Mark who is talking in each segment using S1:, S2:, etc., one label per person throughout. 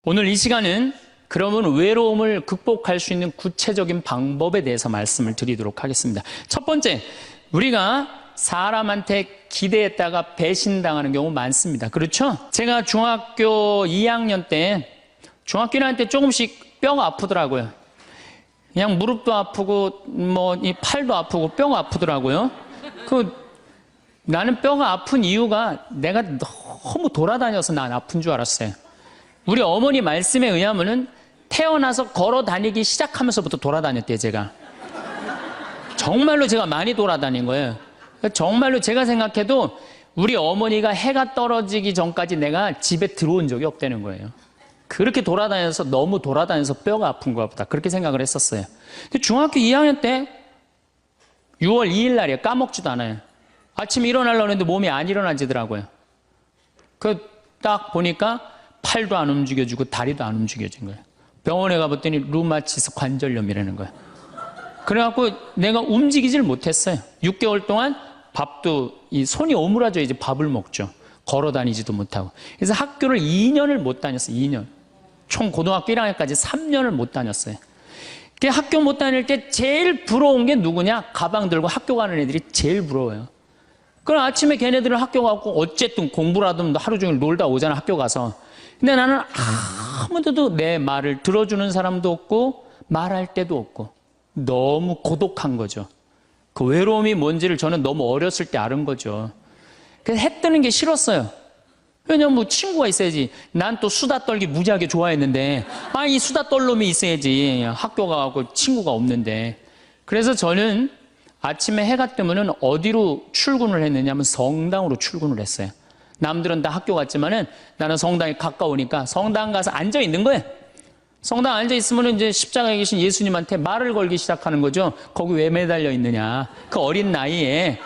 S1: 오늘 이 시간은 그러면 외로움을 극복할 수 있는 구체적인 방법에 대해서 말씀을 드리도록 하겠습니다. 첫 번째, 우리가 사람한테 기대했다가 배신당하는 경우 많습니다. 그렇죠? 제가 중학교 2학년 때, 중학교 1학년 때 조금씩 뼈가 아프더라고요. 그냥 무릎도 아프고 이 팔도 아프고 뼈가 아프더라고요. 나는 뼈가 아픈 이유가 내가 너무 돌아다녀서 난 아픈 줄 알았어요. 우리 어머니 말씀에 의하면은 태어나서 걸어 다니기 시작하면서부터 돌아다녔대요, 제가. 정말로 제가 많이 돌아다닌 거예요. 정말로 제가 생각해도 우리 어머니가 해가 떨어지기 전까지 내가 집에 들어온 적이 없다는 거예요. 그렇게 돌아다녀서 너무 돌아다녀서 뼈가 아픈 것 보다 그렇게 생각을 했었어요. 근데 중학교 2학년 때 6월 2일 날이에요. 까먹지도 않아요. 아침에 일어나려고 했는데 몸이 안 일어나지더라고요. 딱 보니까 팔도 안 움직여지고 다리도 안 움직여진 거예요. 병원에 가봤더니 루마티스 관절염이라는 거예요. 그래갖고 내가 움직이질 못했어요. 6개월 동안 밥도 손이 오므라져 이제 밥을 먹죠. 걸어 다니지도 못하고. 그래서 학교를 2년을 못 다녔어요. 2년. 총 고등학교 1학년까지 3년을 못 다녔어요. 학교 못 다닐 때 제일 부러운 게 누구냐? 가방 들고 학교 가는 애들이 제일 부러워요. 그럼 아침에 걔네들은 학교 가고 어쨌든 공부를 하든 하루 종일 놀다 오잖아, 학교 가서. 근데 나는 아무도 내 말을 들어주는 사람도 없고 말할 때도 없고 너무 고독한 거죠. 그 외로움이 뭔지를 저는 너무 어렸을 때 알은 거죠. 그래서 해 뜨는 게 싫었어요. 왜냐면 친구가 있어야지. 난 또 수다 떨기 무지하게 좋아했는데 이 수다 떨 놈이 있어야지. 학교 가고 친구가 없는데. 그래서 저는 아침에 해가 뜨면은 어디로 출근을 했느냐면 성당으로 출근을 했어요. 남들은 다 학교 갔지만은 나는 성당에 가까우니까 성당 가서 앉아 있는 거예요. 성당 앉아 있으면 이제 십자가에 계신 예수님한테 말을 걸기 시작하는 거죠. 거기 왜 매달려 있느냐. 그 어린 나이에.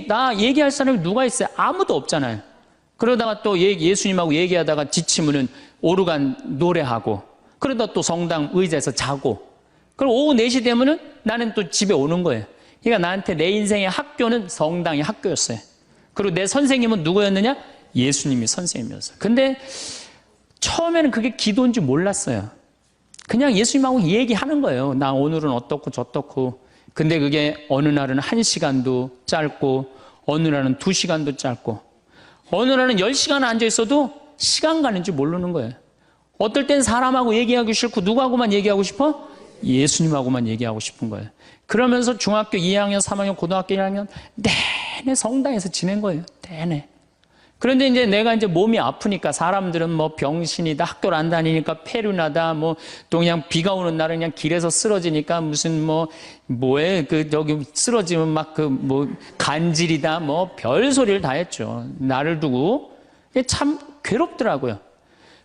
S1: 나 얘기할 사람이 누가 있어요? 아무도 없잖아요. 그러다가 또 예수님하고 얘기하다가 지치면은 오르간 노래하고, 그러다 또 성당 의자에서 자고, 그럼 오후 4시 되면은 나는 또 집에 오는 거예요. 그러니까 나한테 내 인생의 학교는 성당이 학교였어요. 그리고 내 선생님은 누구였느냐? 예수님이 선생님이었어요. 근데 처음에는 그게 기도인지 몰랐어요. 그냥 예수님하고 얘기하는 거예요. 나 오늘은 어떻고 저떻고. 근데 그게 어느 날은 1시간도 짧고 어느 날은 2시간도 짧고 어느 날은 10시간 앉아 있어도 시간 가는 줄 모르는 거예요. 어떨 땐 사람하고 얘기하기 싫고 누구하고만 얘기하고 싶어? 예수님하고만 얘기하고 싶은 거예요. 그러면서 중학교 2학년, 3학년, 고등학교 1학년 내내 성당에서 지낸 거예요. 내내. 그런데 이제 내가 이제 몸이 아프니까 사람들은 병신이다, 학교를 안 다니니까 폐륜하다, 또 그냥 비가 오는 날은 그냥 길에서 쓰러지니까 무슨 저기 쓰러지면 간질이다, 별 소리를 다 했죠. 나를 두고. 참 괴롭더라고요.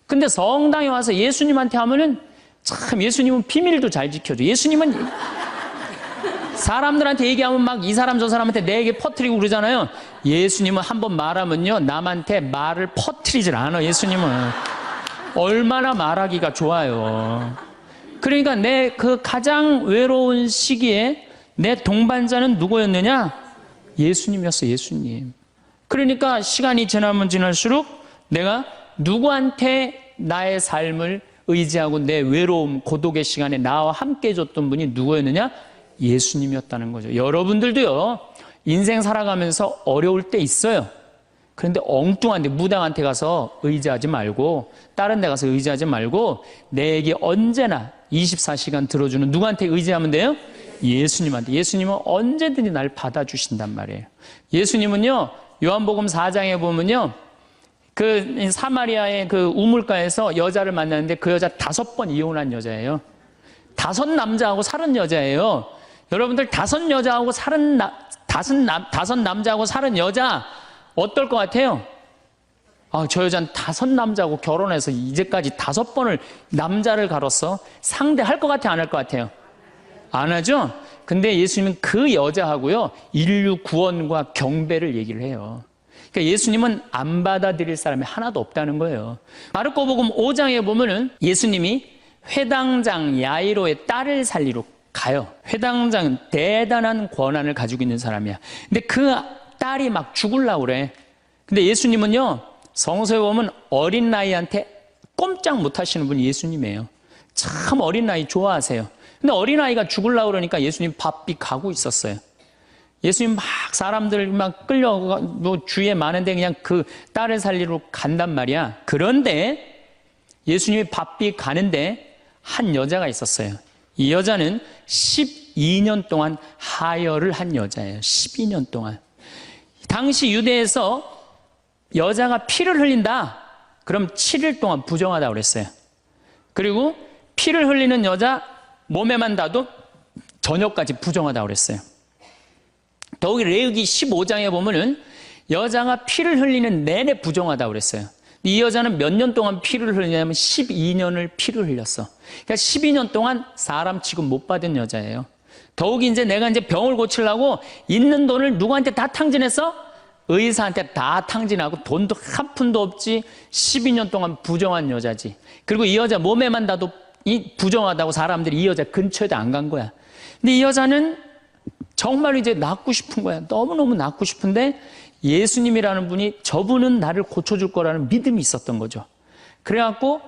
S1: 근데 성당에 와서 예수님한테 하면은 참 예수님은 비밀도 잘 지켜줘. 예수님은 사람들한테 얘기하면 이 사람 저 사람한테 내 얘기 퍼뜨리고 그러잖아요. 예수님은 한번 말하면요 남한테 말을 퍼뜨리질 않아. 예수님은 얼마나 말하기가 좋아요. 그러니까 내 그 가장 외로운 시기에 내 동반자는 누구였느냐? 예수님이었어. 예수님. 그러니까 시간이 지나면 지날수록 내가 누구한테 나의 삶을 의지하고 내 외로움, 고독의 시간에 나와 함께 해줬던 분이 누구였느냐? 예수님이었다는 거죠. 여러분들도요, 인생 살아가면서 어려울 때 있어요. 그런데 엉뚱한데 무당한테 가서 의지하지 말고, 다른 데 가서 의지하지 말고, 내 얘기 언제나 24시간 들어주는 누구한테 의지하면 돼요? 예수님한테. 예수님은 언제든지 날 받아주신단 말이에요. 예수님은요, 요한복음 4장에 보면요, 그 사마리아의 그 우물가에서 여자를 만났는데 그 여자 5번 이혼한 여자예요. 5 남자하고 살은 여자예요. 여러분들 5 여자하고 살은 5 남자하고 살은 여자 어떨 것 같아요? 저 여자는 5 남자하고 결혼해서 이제까지 5번을 남자를 갈았어. 상대할 것 같아요? 안 할 것 같아요? 안 하죠? 근데 예수님은 그 여자하고요 인류 구원과 경배를 얘기를 해요. 그러니까 예수님은 안 받아들일 사람이 하나도 없다는 거예요. 마르코복음 5장에 보면은 예수님이 회당장 야이로의 딸을 살리러 가요. 회당장은 대단한 권한을 가지고 있는 사람이야. 근데 그 딸이 막 죽으려고 그래. 근데 예수님은요, 성서에 보면 어린 나이한테 꼼짝 못 하시는 분이 예수님이에요. 참 어린 나이 좋아하세요. 근데 어린아이가 죽으려고 그러니까 예수님 바삐 가고 있었어요. 예수님 막 사람들 막 끌려 뭐 주위에 많은데 그냥 그 딸을 살리러 간단 말이야. 그런데 예수님이 바삐 가는데 한 여자가 있었어요. 이 여자는 12년 동안 하혈을 한 여자예요. 12년 동안. 당시 유대에서 여자가 피를 흘린다. 그럼 7일 동안 부정하다고 그랬어요. 그리고 피를 흘리는 여자 몸에만 닿아도 저녁까지 부정하다고 그랬어요. 더욱이 레위기 15장에 보면은 여자가 피를 흘리는 내내 부정하다고 그랬어요. 이 여자는 몇 년 동안 피를 흘리냐면 12년을 피를 흘렸어. 그러니까 12년 동안 사람 취급 못 받은 여자예요. 더욱이 이제 내가 이제 병을 고치려고 있는 돈을 누구한테 다 탕진했어? 의사한테 다 탕진하고 돈도 한 푼도 없지. 12년 동안 부정한 여자지. 그리고 이 여자 몸에만 닿아도 이 부정하다고 사람들이 이 여자 근처에도 안 간 거야. 근데 이 여자는 정말 이제 낫고 싶은 거야. 너무너무 낫고 싶은데 예수님이라는 분이 저분은 나를 고쳐줄 거라는 믿음이 있었던 거죠. 그래갖고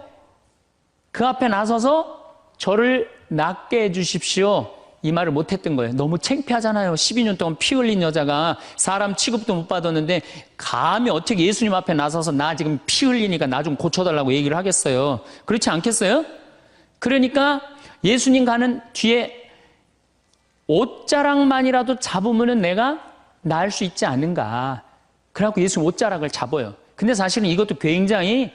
S1: 그 앞에 나서서 저를 낫게 해주십시오. 이 말을 못했던 거예요. 너무 창피하잖아요. 12년 동안 피 흘린 여자가 사람 취급도 못 받았는데 감히 어떻게 예수님 앞에 나서서 나 지금 피 흘리니까 나 좀 고쳐달라고 얘기를 하겠어요. 그렇지 않겠어요? 그러니까 예수님 가는 뒤에 옷자락만이라도 잡으면 내가 나을 수 있지 않은가. 그래갖고 예수님 옷자락을 잡아요. 근데 사실은 이것도 굉장히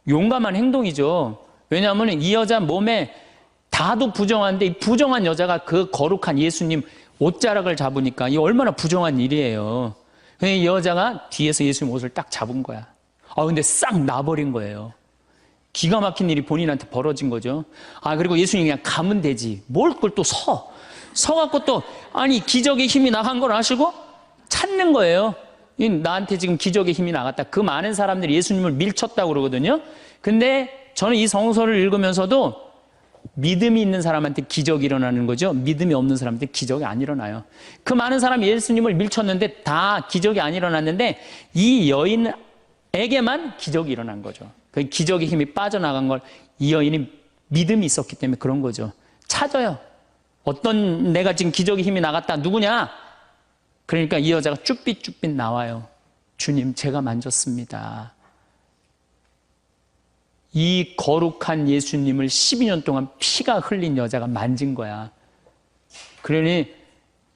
S1: 용감한 행동이죠. 왜냐하면 이 여자 몸에 다도 부정한데 이 부정한 여자가 그 거룩한 예수님 옷자락을 잡으니까 이 얼마나 부정한 일이에요. 이 여자가 뒤에서 예수님 옷을 딱 잡은 거야. 근데 싹 나버린 거예요. 기가 막힌 일이 본인한테 벌어진 거죠. 그리고 예수님이 그냥 가면 되지. 뭘 그걸 또 서갖고 또, 아니, 기적의 힘이 나간 걸 아시고 찾는 거예요. 나한테 지금 기적의 힘이 나갔다. 그 많은 사람들이 예수님을 밀쳤다고 그러거든요. 근데 저는 이 성서를 읽으면서도 믿음이 있는 사람한테 기적이 일어나는 거죠. 믿음이 없는 사람한테 기적이 안 일어나요. 그 많은 사람이 예수님을 밀쳤는데 다 기적이 안 일어났는데 이 여인에게만 기적이 일어난 거죠. 그 기적의 힘이 빠져나간 걸 이 여인이 믿음이 있었기 때문에 그런 거죠. 찾아요. 어떤 내가 지금 기적의 힘이 나갔다. 누구냐? 그러니까 이 여자가 쭈삣쭈삣 나와요. 주님, 제가 만졌습니다. 이 거룩한 예수님을 12년 동안 피가 흘린 여자가 만진 거야. 그러니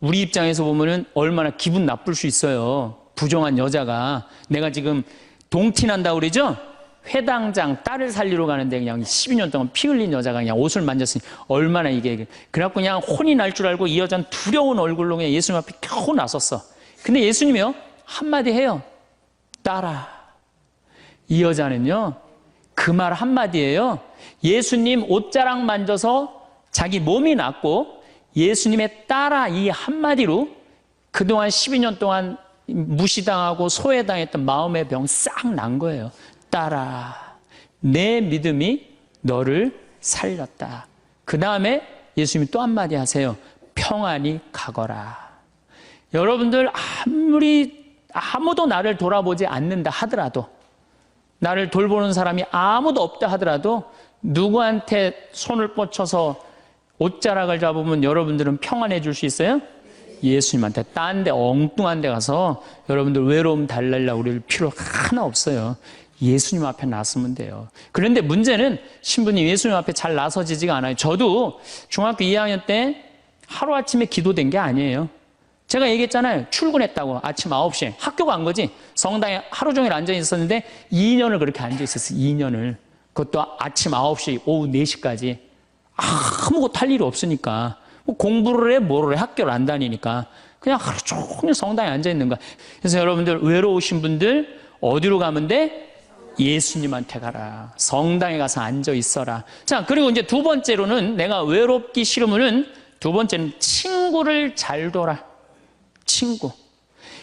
S1: 우리 입장에서 보면은 얼마나 기분 나쁠 수 있어요. 부정한 여자가. 내가 지금 동티난다고 그러죠? 회당장 딸을 살리러 가는데 그냥 12년 동안 피 흘린 여자가 그냥 옷을 만졌으니 얼마나 이게. 그래갖고 그냥 혼이 날 줄 알고 이 여자는 두려운 얼굴로 그냥 예수님 앞에 겨우 나섰어. 근데 예수님이요, 한마디 해요. 딸아. 이 여자는요, 그 말 한마디예요. 예수님 옷자락 만져서 자기 몸이 낫고 예수님의 딸아 이 한마디로 그동안 12년 동안 무시당하고 소외당했던 마음의 병 싹 난 거예요. 딸아, 내 믿음이 너를 살렸다. 그 다음에 예수님이 또 한마디 하세요. 평안히 가거라. 여러분들 아무도 나를 돌아보지 않는다 하더라도, 나를 돌보는 사람이 아무도 없다 하더라도 누구한테 손을 뻗쳐서 옷자락을 잡으면 여러분들은 평안해질 수 있어요? 예수님한테. 딴 데 엉뚱한 데 가서 여러분들 외로움 달래려고 그럴 필요 하나 없어요. 예수님 앞에 나서면 돼요. 그런데 문제는 신부님 예수님 앞에 잘 나서지지가 않아요. 저도 중학교 2학년 때 하루아침에 기도된 게 아니에요. 제가 얘기했잖아요. 출근했다고 아침 9시에 학교 간 거지. 성당에 하루 종일 앉아 있었는데 2년을 그렇게 앉아 있었어요. 2년을. 그것도 아침 9시 오후 4시까지 아무것도 할 일이 없으니까 뭐 공부를 해 뭐를 해 학교를 안 다니니까 그냥 하루 종일 성당에 앉아 있는 거야. 그래서 여러분들 외로우신 분들 어디로 가면 돼? 예수님한테 가라. 성당에 가서 앉아 있어라. 자, 그리고 이제 두 번째로는 내가 외롭기 싫으면은 두 번째는 친구를 잘 둬라. 친구.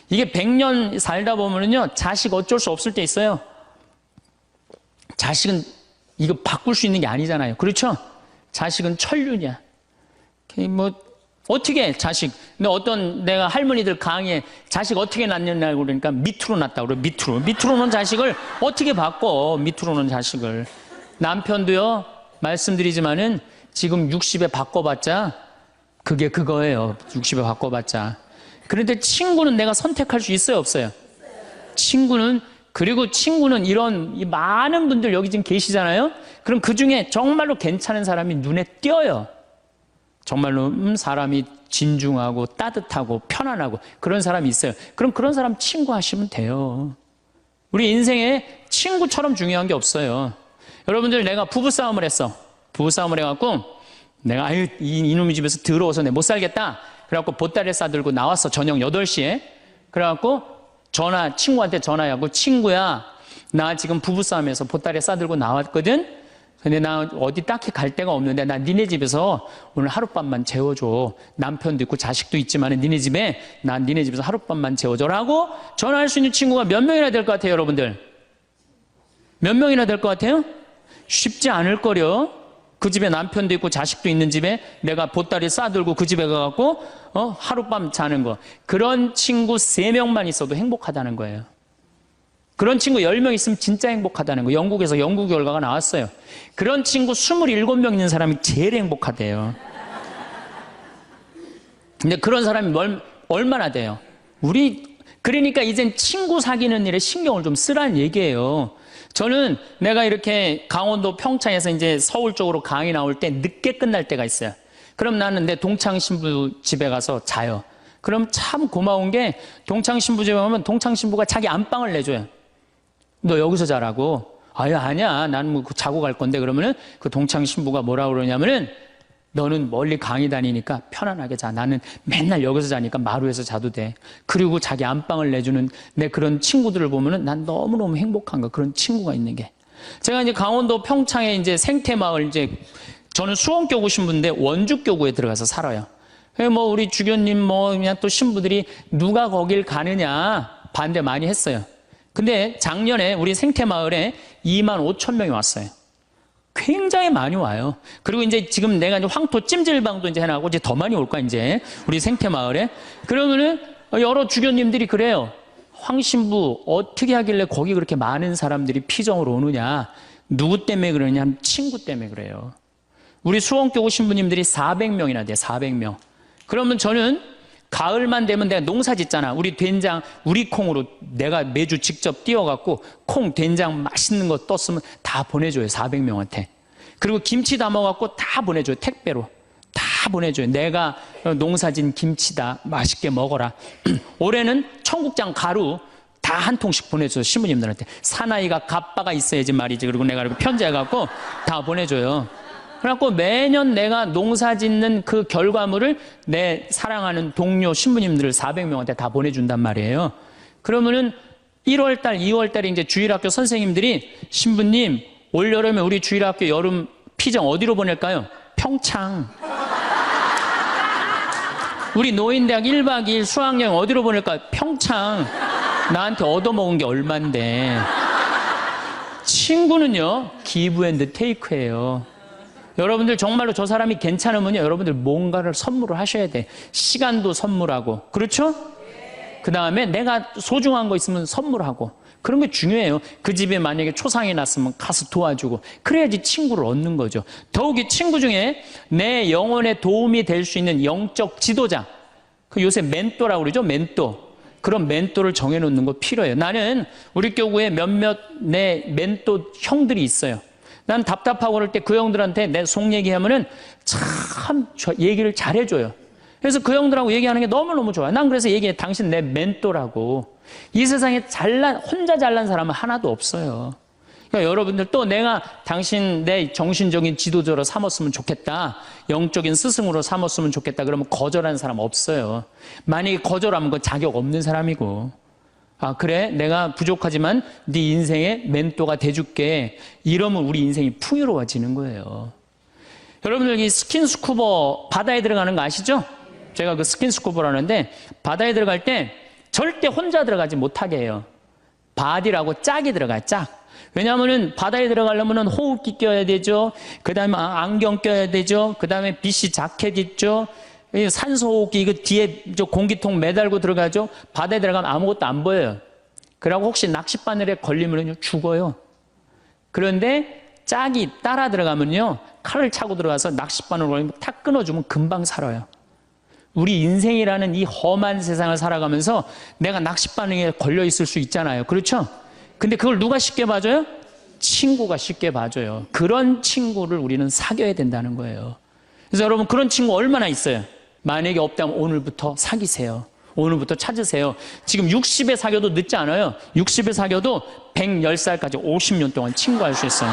S1: 이게 100년 살다 보면은요, 자식 어쩔 수 없을 때 있어요. 자식은 이거 바꿀 수 있는 게 아니잖아요. 그렇죠? 자식은 천륜이야. 뭐, 어떻게 자식. 근데 어떤 내가 할머니들 강의에 자식 어떻게 낳느냐고 그러니까 밑으로 낳았다고 그래. 밑으로. 밑으로 놓은 자식을 어떻게 바꿔. 밑으로 놓은 자식을. 남편도요, 말씀드리지만은 지금 60에 바꿔봤자 그게 그거예요. 60에 바꿔봤자. 그런데 친구는 내가 선택할 수 있어요, 없어요? 그리고 친구는 이런 이 많은 분들 여기 지금 계시잖아요? 그럼 그 중에 정말로 괜찮은 사람이 눈에 띄어요. 정말로 사람이 진중하고 따뜻하고 편안하고 그런 사람이 있어요. 그럼 그런 사람 친구하시면 돼요. 우리 인생에 친구처럼 중요한 게 없어요. 여러분들, 내가 부부싸움을 했어. 부부싸움을 해갖고 내가 이놈의 집에서 더러워서 내가 못 살겠다. 그래갖고 보따리를 싸들고 나왔어. 저녁 8시에. 그래갖고 친구한테 전화하고, 친구야, 나 지금 부부싸움에서 보따리 싸들고 나왔거든. 근데 나 어디 딱히 갈 데가 없는데 나 니네 집에서 오늘 하룻밤만 재워줘. 남편도 있고 자식도 있지만 난 니네 집에서 하룻밤만 재워줘라고 전화할 수 있는 친구가 몇 명이나 될 것 같아요, 여러분들? 몇 명이나 될 것 같아요? 쉽지 않을 거려. 그 집에 남편도 있고 자식도 있는 집에 내가 보따리 싸들고 그 집에 가갖고 하룻밤 자는 거. 그런 친구 3명만 있어도 행복하다는 거예요. 그런 친구 10명 있으면 진짜 행복하다는 거. 영국에서 연구 결과가 나왔어요. 그런 친구 27명 있는 사람이 제일 행복하대요. 근데 그런 사람이 얼마나 돼요? 그러니까 이젠 친구 사귀는 일에 신경을 좀 쓰라는 얘기예요. 저는 내가 이렇게 강원도 평창에서 이제 서울 쪽으로 강의 나올 때 늦게 끝날 때가 있어요. 그럼 나는 내 동창 신부 집에 가서 자요. 그럼 참 고마운 게, 동창 신부 집에 가면 동창 신부가 자기 안방을 내줘요. 너 여기서 자라고. 아니야. 나는 뭐 자고 갈 건데. 그러면은 그 동창 신부가 뭐라고 그러냐면은, 너는 멀리 강의 다니니까 편안하게 자. 나는 맨날 여기서 자니까 마루에서 자도 돼. 그리고 자기 안방을 내주는 내 그런 친구들을 보면은 난 너무너무 행복한 거. 그런 친구가 있는 게. 제가 이제 강원도 평창에 이제 생태마을, 저는 수원교구 신부인데 원주교구에 들어가서 살아요. 뭐 우리 주교님 그냥 또 신부들이 누가 거길 가느냐 반대 많이 했어요. 근데 작년에 우리 생태마을에 25,000명이 왔어요. 굉장히 많이 와요. 그리고 이제 지금 내가 이제 황토 찜질방도 이제 해놔고 이제 더 많이 올 거야, 이제. 우리 생태마을에. 그러면은 여러 주교님들이 그래요. 황신부 어떻게 하길래 거기 그렇게 많은 사람들이 피정으로 오느냐. 누구 때문에 그러냐 하면 친구 때문에 그래요. 우리 수원교구 신부님들이 400명이나 돼요, 400명. 그러면 저는 가을만 되면 내가 농사 짓잖아. 우리 된장, 우리 콩으로 내가 매주 직접 띄워갖고 콩, 된장 맛있는 거 떴으면 다 보내줘요, 400명한테. 그리고 김치 담아갖고 다 보내줘요, 택배로. 다 보내줘요. 내가 농사진 김치다, 맛있게 먹어라. 올해는 청국장 가루 다 한 통씩 보내줘요, 신부님들한테. 사나이가 갑바가 있어야지 말이지. 그리고 내가 이렇게 편지해갖고 다 보내줘요. 그래갖고 매년 내가 농사 짓는 그 결과물을 내 사랑하는 동료 신부님들을 400명한테 다 보내준단 말이에요. 그러면은 1월달, 2월달에 이제 주일학교 선생님들이, 신부님, 올여름에 우리 주일학교 여름 피정 어디로 보낼까요? 평창. 우리 노인대학 1박 2일 수학여행 어디로 보낼까요? 평창. 나한테 얻어먹은 게 얼만데. 친구는요, 기브 앤드 테이크예요. 여러분들 정말로 저 사람이 괜찮으면요, 여러분들 뭔가를 선물을 하셔야 돼. 시간도 선물하고, 그렇죠? 그 다음에 내가 소중한 거 있으면 선물하고, 그런 게 중요해요. 그 집에 만약에 초상이 났으면 가서 도와주고, 그래야지 친구를 얻는 거죠. 더욱이 친구 중에 내 영혼에 도움이 될 수 있는 영적 지도자, 그 요새 멘토라고 그러죠, 멘토. 그런 멘토를 정해놓는 거 필요해요. 나는 우리 교구에 몇몇 내 멘토 형들이 있어요. 난 답답하고 그럴 때 그 형들한테 내 속 얘기하면은 참 얘기를 잘해줘요. 그래서 그 형들하고 얘기하는 게 너무너무 좋아요. 난 그래서 얘기해. 당신 내 멘토라고. 이 세상에 혼자 잘난 사람은 하나도 없어요. 그러니까 여러분들, 또 내가 당신 내 정신적인 지도자로 삼았으면 좋겠다, 영적인 스승으로 삼았으면 좋겠다 그러면 거절하는 사람 없어요. 만약에 거절하면 그건 자격 없는 사람이고, 그래, 내가 부족하지만 네 인생의 멘토가 돼줄게, 이러면 우리 인생이 풍요로워지는 거예요. 여러분들, 이 스킨스쿠버 바다에 들어가는 거 아시죠? 제가 그 스킨스쿠버라는데, 바다에 들어갈 때 절대 혼자 들어가지 못하게 해요. 바디라고 짝이 들어가요, 짝. 왜냐하면은 바다에 들어가려면은 호흡기 껴야 되죠. 그 다음에 안경 껴야 되죠. 그 다음에 BC 자켓 있죠. 산소호흡기 이거 뒤에 공기통 매달고 들어가죠. 바다에 들어가면 아무것도 안 보여요. 그러고 혹시 낚싯바늘에 걸리면 죽어요. 그런데 짝이 따라 들어가면요, 칼을 차고 들어가서 낚싯바늘로 탁 끊어주면 금방 살아요. 우리 인생이라는 이 험한 세상을 살아가면서 내가 낚싯바늘에 걸려 있을 수 있잖아요. 그렇죠? 근데 그걸 누가 쉽게 봐줘요? 친구가 쉽게 봐줘요. 그런 친구를 우리는 사귀어야 된다는 거예요. 그래서 여러분, 그런 친구 얼마나 있어요? 만약에 없다면 오늘부터 사귀세요. 오늘부터 찾으세요. 지금 60에 사귀어도 늦지 않아요. 60에 사귀어도 110살까지 50년 동안 친구할 수 있어요.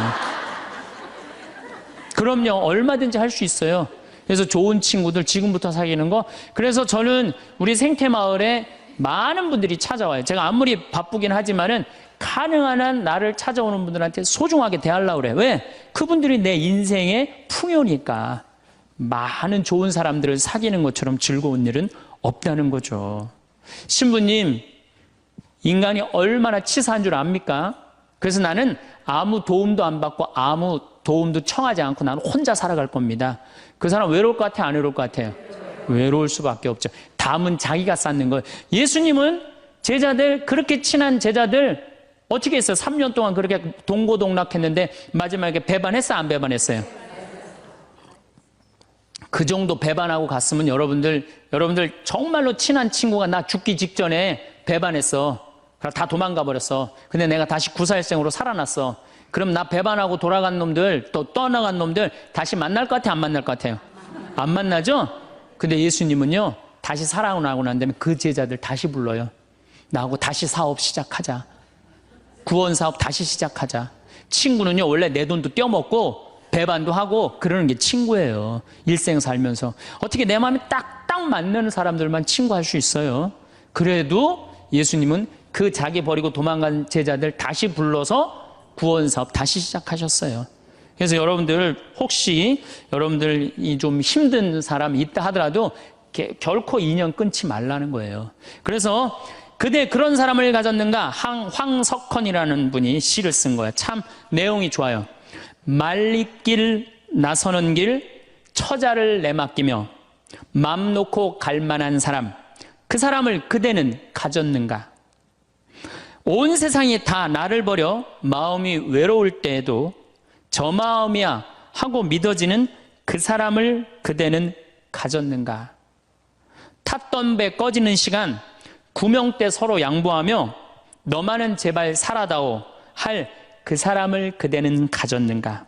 S1: 그럼요, 얼마든지 할 수 있어요. 그래서 좋은 친구들 지금부터 사귀는 거. 그래서 저는 우리 생태마을에 많은 분들이 찾아와요. 제가 아무리 바쁘긴 하지만은 가능한 한 나를 찾아오는 분들한테 소중하게 대하려고 그래요. 왜? 그분들이 내 인생의 풍요니까. 많은 좋은 사람들을 사귀는 것처럼 즐거운 일은 없다는 거죠. 신부님, 인간이 얼마나 치사한 줄 압니까? 그래서 나는 아무 도움도 안 받고 아무 도움도 청하지 않고 나는 혼자 살아갈 겁니다. 그 사람 외로울 것 같아요? 안 외로울 것 같아요? 외로울 수밖에 없죠. 담은 자기가 쌓는 거예요. 예수님은 제자들, 그렇게 친한 제자들 어떻게 했어요? 3년 동안 그렇게 동고동락했는데 마지막에 배반했어? 안 배반했어요? 그 정도 배반하고 갔으면 여러분들 정말로 친한 친구가 나 죽기 직전에 배반했어. 다 도망가 버렸어. 근데 내가 다시 구사일생으로 살아났어. 그럼 나 배반하고 돌아간 놈들, 또 떠나간 놈들 다시 만날 것 같아요? 안 만날 것 같아요? 안 만나죠? 근데 예수님은요, 다시 살아나고 난 다음에 그 제자들 다시 불러요. 나하고 다시 사업 시작하자. 구원 사업 다시 시작하자. 친구는요, 원래 내 돈도 떼어먹고 배반도 하고 그러는 게 친구예요. 일생 살면서. 어떻게 내 마음에 딱딱 맞는 사람들만 친구할 수 있어요. 그래도 예수님은 그 자기 버리고 도망간 제자들 다시 불러서 구원 사업 다시 시작하셨어요. 그래서 여러분들, 혹시 여러분들이 좀 힘든 사람이 있다 하더라도 결코 인연 끊지 말라는 거예요. 그래서 그대 그런 사람을 가졌는가? 황석헌이라는 분이 시를 쓴 거예요. 참 내용이 좋아요. 말리길 나서는 길 처자를 내맡기며 맘 놓고 갈 만한 사람, 그 사람을 그대는 가졌는가? 온 세상이 다 나를 버려 마음이 외로울 때에도 저 마음이야 하고 믿어지는 그 사람을 그대는 가졌는가? 탔던 배 꺼지는 시간 구명대 서로 양보하며 너만은 제발 살아다오 할 그 사람을 그대는 가졌는가?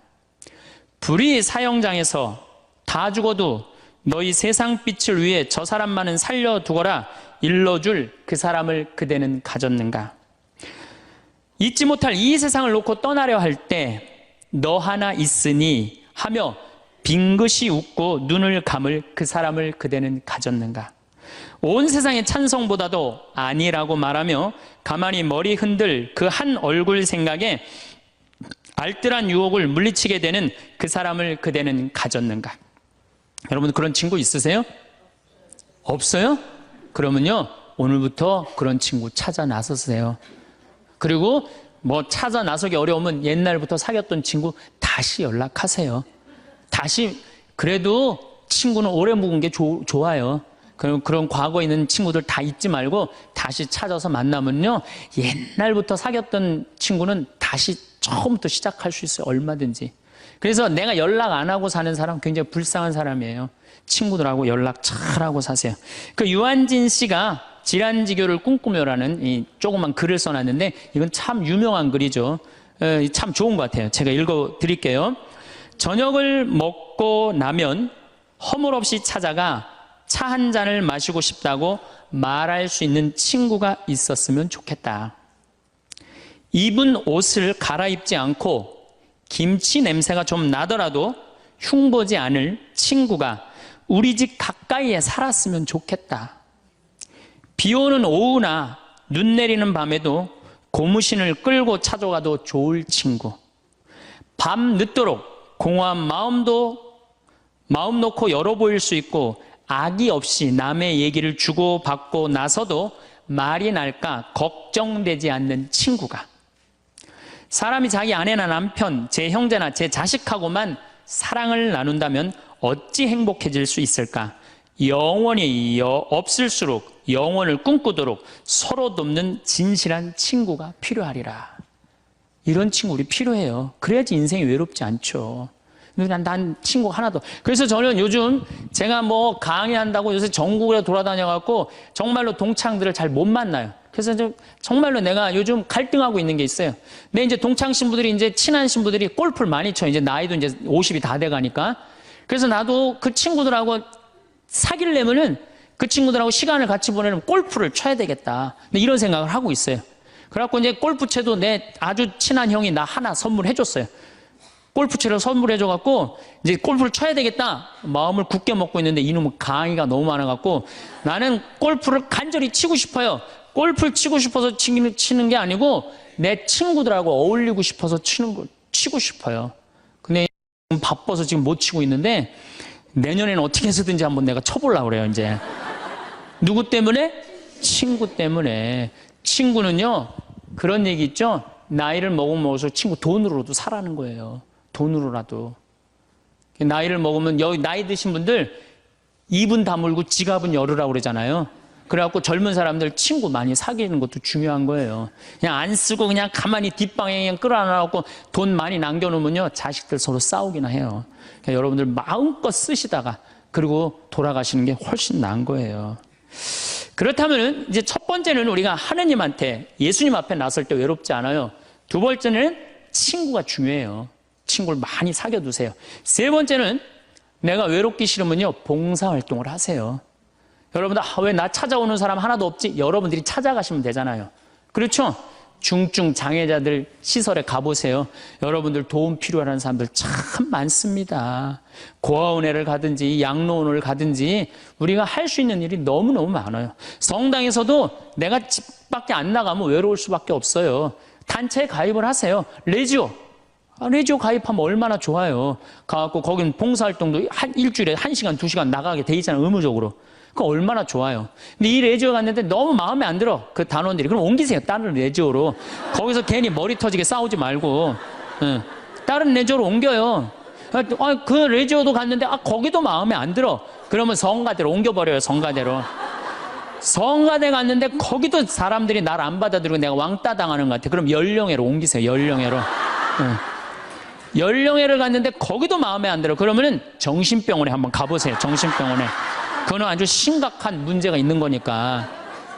S1: 불의 사형장에서 다 죽어도 너희 세상 빛을 위해 저 사람만은 살려두거라 일러줄 그 사람을 그대는 가졌는가? 잊지 못할 이 세상을 놓고 떠나려 할 때 너 하나 있으니 하며 빙긋이 웃고 눈을 감을 그 사람을 그대는 가졌는가? 온 세상의 찬송보다도 아니라고 말하며 가만히 머리 흔들 그 한 얼굴 생각에 알뜰한 유혹을 물리치게 되는 그 사람을 그대는 가졌는가? 여러분, 그런 친구 있으세요? 없어요? 그러면요, 오늘부터 그런 친구 찾아 나서세요. 그리고 뭐 찾아 나서기 어려우면 옛날부터 사귀었던 친구 다시 연락하세요. 다시. 그래도 친구는 오래 묵은 게 좋아요. 그런 과거에 있는 친구들 다 잊지 말고 다시 찾아서 만나면요, 옛날부터 사귀었던 친구는 다시 처음부터 시작할 수 있어요. 얼마든지. 그래서 내가 연락 안 하고 사는 사람 굉장히 불쌍한 사람이에요. 친구들하고 연락 잘하고 사세요. 그 유한진 씨가 질환지교를 꿈꾸며라는 이 조그만 글을 써놨는데 이건 참 유명한 글이죠. 참 좋은 것 같아요. 제가 읽어드릴게요. 저녁을 먹고 나면 허물없이 찾아가 차 한 잔을 마시고 싶다고 말할 수 있는 친구가 있었으면 좋겠다. 입은 옷을 갈아입지 않고 김치 냄새가 좀 나더라도 흉보지 않을 친구가 우리 집 가까이에 살았으면 좋겠다. 비 오는 오후나 눈 내리는 밤에도 고무신을 끌고 찾아가도 좋을 친구. 밤 늦도록 공허한 마음 놓고 열어 보일 수 있고 악의 없이 남의 얘기를 주고받고 나서도 말이 날까 걱정되지 않는 친구가. 사람이 자기 아내나 남편, 제 형제나 제 자식하고만 사랑을 나눈다면 어찌 행복해질 수 있을까? 영원히 없을수록 영원을 꿈꾸도록 서로 돕는 진실한 친구가 필요하리라. 이런 친구 우리 필요해요. 그래야지 인생이 외롭지 않죠. 난 친구 하나도. 그래서 저는 요즘 제가 뭐 강의한다고 요새 전국에 돌아다녀갖고 정말로 동창들을 잘 못 만나요. 그래서 정말로 내가 요즘 갈등하고 있는 게 있어요. 내 이제 동창 신부들이 이제 친한 신부들이 골프를 많이 쳐. 이제 나이도 이제 50이 다 돼가니까. 그래서 나도 그 친구들하고 사귀려면은 그 친구들하고 시간을 같이 보내려면 골프를 쳐야 되겠다. 이런 생각을 하고 있어요. 그래갖고 이제 골프채도 내 아주 친한 형이 나 하나 선물해줬어요. 골프채를 선물해줘갖고 이제 골프를 쳐야 되겠다 마음을 굳게 먹고 있는데 이놈은 강의가 너무 많아갖고 나는 골프를 간절히 치고 싶어요. 골프를 치고 싶어서 치는 게 아니고 내 친구들하고 어울리고 싶어서 치고 싶어요. 근데 바빠서 지금 못 치고 있는데 내년에는 어떻게 해서든지 한번 내가 쳐보려고 그래요. 이제 누구 때문에? 친구 때문에. 친구는요 그런 얘기 있죠. 나이를 먹으면 먹을수록 친구 돈으로도 사라는 거예요. 돈으로라도. 나이를 먹으면 여기 나이 드신 분들 입은 다물고 지갑은 열으라고 그러잖아요. 그래갖고 젊은 사람들 친구 많이 사귀는 것도 중요한 거예요. 그냥 안 쓰고 그냥 가만히 뒷방에 그냥 끌어안아갖고 돈 많이 남겨놓으면요 자식들 서로 싸우기나 해요. 그러니까 여러분들 마음껏 쓰시다가 그리고 돌아가시는 게 훨씬 나은 거예요. 그렇다면 이제 첫 번째는 우리가 하느님한테 예수님 앞에 나설 때 외롭지 않아요. 두 번째는 친구가 중요해요. 친구를 많이 사귀어두세요. 세 번째는 내가 외롭기 싫으면요 봉사활동을 하세요. 여러분들 왜 나 찾아오는 사람 하나도 없지? 여러분들이 찾아가시면 되잖아요. 그렇죠? 중증 장애자들 시설에 가보세요. 여러분들 도움 필요한 사람들 참 많습니다. 고아원회를 가든지 양로원을 가든지 우리가 할 수 있는 일이 너무너무 많아요. 성당에서도 내가 집 밖에 안 나가면 외로울 수밖에 없어요. 단체에 가입을 하세요. 레지오 가입하면 얼마나 좋아요. 가갖고 거긴 봉사활동도 일주일에 1시간, 2시간 나가게 돼 있잖아요. 의무적으로. 그거 얼마나 좋아요. 근데 이 레지오 갔는데 너무 마음에 안 들어. 그 단원들이. 그럼 옮기세요. 다른 레지오로. 거기서 괜히 머리 터지게 싸우지 말고. 다른 레지오로 옮겨요. 그 레지오도 갔는데 거기도 마음에 안 들어. 그러면 성가대로 옮겨버려요. 성가대로. 성가대 갔는데 거기도 사람들이 날 안 받아들이고 내가 왕따 당하는 것 같아. 그럼 연령회로 옮기세요. 연령회로. 연령회를 갔는데 거기도 마음에 안 들어. 그러면은 정신병원에 한번 가보세요. 정신병원에. 그거는 아주 심각한 문제가 있는 거니까.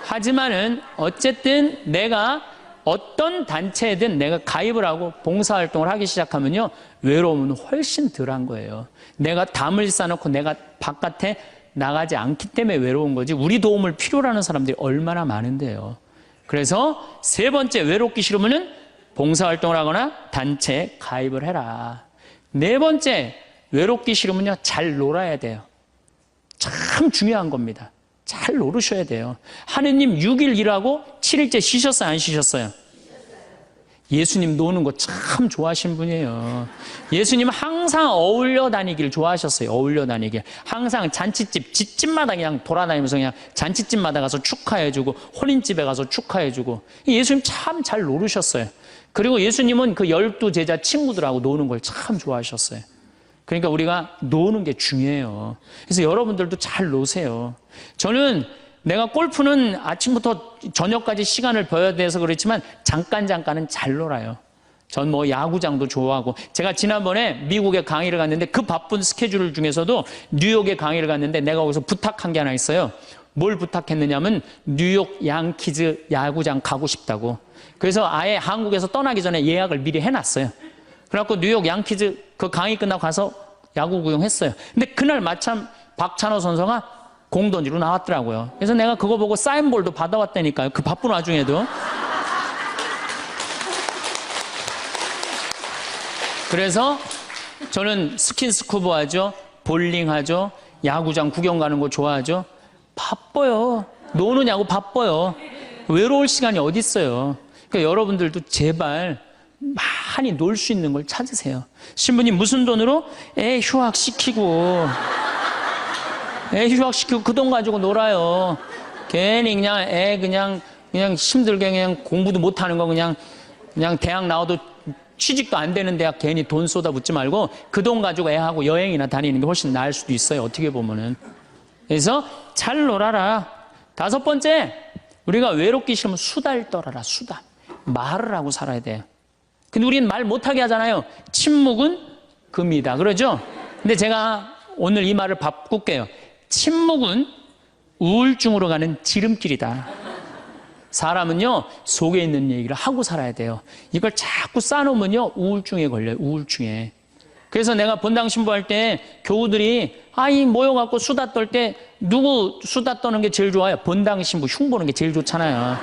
S1: 하지만은 어쨌든 내가 어떤 단체에든 내가 가입을 하고 봉사활동을 하기 시작하면요 외로움은 훨씬 덜한 거예요. 내가 담을 쌓아놓고 내가 바깥에 나가지 않기 때문에 외로운 거지 우리 도움을 필요로 하는 사람들이 얼마나 많은데요. 그래서 세 번째, 외롭기 싫으면은 봉사활동을 하거나 단체에 가입을 해라. 네 번째, 외롭기 싫으면요 잘 놀아야 돼요. 참 중요한 겁니다. 잘 노르셔야 돼요. 하느님 6일 일하고 7일째 쉬셨어요? 안 쉬셨어요? 예수님 노는 거 참 좋아하신 분이에요. 예수님 항상 어울려 다니길 좋아하셨어요. 어울려 다니길. 항상 잔치집, 집집마다 그냥 돌아다니면서 그냥 잔치집마다 가서 축하해주고 혼인집에 가서 축하해주고. 예수님 참 잘 노르셨어요. 그리고 예수님은 그 12제자 친구들하고 노는 걸 참 좋아하셨어요. 그러니까 우리가 노는 게 중요해요. 그래서 여러분들도 잘 노세요. 저는 내가 골프는 아침부터 저녁까지 시간을 버야 돼서 그렇지만 잠깐은 잘 놀아요. 전 뭐 야구장도 좋아하고, 제가 지난번에 미국에 강의를 갔는데 그 바쁜 스케줄 중에서도 뉴욕에 강의를 갔는데 내가 거기서 부탁한 게 하나 있어요. 뭘 부탁했느냐면 뉴욕 양키즈 야구장 가고 싶다고. 그래서 아예 한국에서 떠나기 전에 예약을 미리 해놨어요. 그래갖고 뉴욕 양키즈 그 강의 끝나고 가서 야구 구경했어요. 근데 그날 마침 박찬호 선수가 공 던지러 나왔더라고요. 그래서 내가 그거 보고 사인볼도 받아왔다니까요. 그 바쁜 와중에도. 그래서 저는 스킨스쿠버 하죠. 볼링 하죠. 야구장 구경 가는 거 좋아하죠. 바빠요. 노느냐고 바빠요. 외로울 시간이 어디 있어요. 그러니까 여러분들도 제발 많이 놀 수 있는 걸 찾으세요. 신부님 무슨 돈으로? 애 휴학시키고 그 돈 가지고 놀아요. 괜히 그냥 애 그냥 힘들게 그냥 공부도 못하는 거 그냥 대학 나와도 취직도 안 되는 대학 괜히 돈 쏟아붓지 말고 그 돈 가지고 애하고 여행이나 다니는 게 훨씬 나을 수도 있어요. 어떻게 보면은. 그래서 잘 놀아라. 다섯 번째, 우리가 외롭기 싫으면 수다를 떨어라. 수다. 말을 하고 살아야 돼요. 근데 우리는 말 못하게 하잖아요. 침묵은 금이다. 그러죠? 근데 제가 오늘 이 말을 바꿀게요. 침묵은 우울증으로 가는 지름길이다. 사람은요, 속에 있는 얘기를 하고 살아야 돼요. 이걸 자꾸 쌓아놓으면요, 우울증에 걸려요, 우울증에. 그래서 내가 본당 신부할 때 교우들이 모여갖고 수다 떨 때 누구 수다 떠는 게 제일 좋아요? 본당 신부 흉 보는 게 제일 좋잖아요.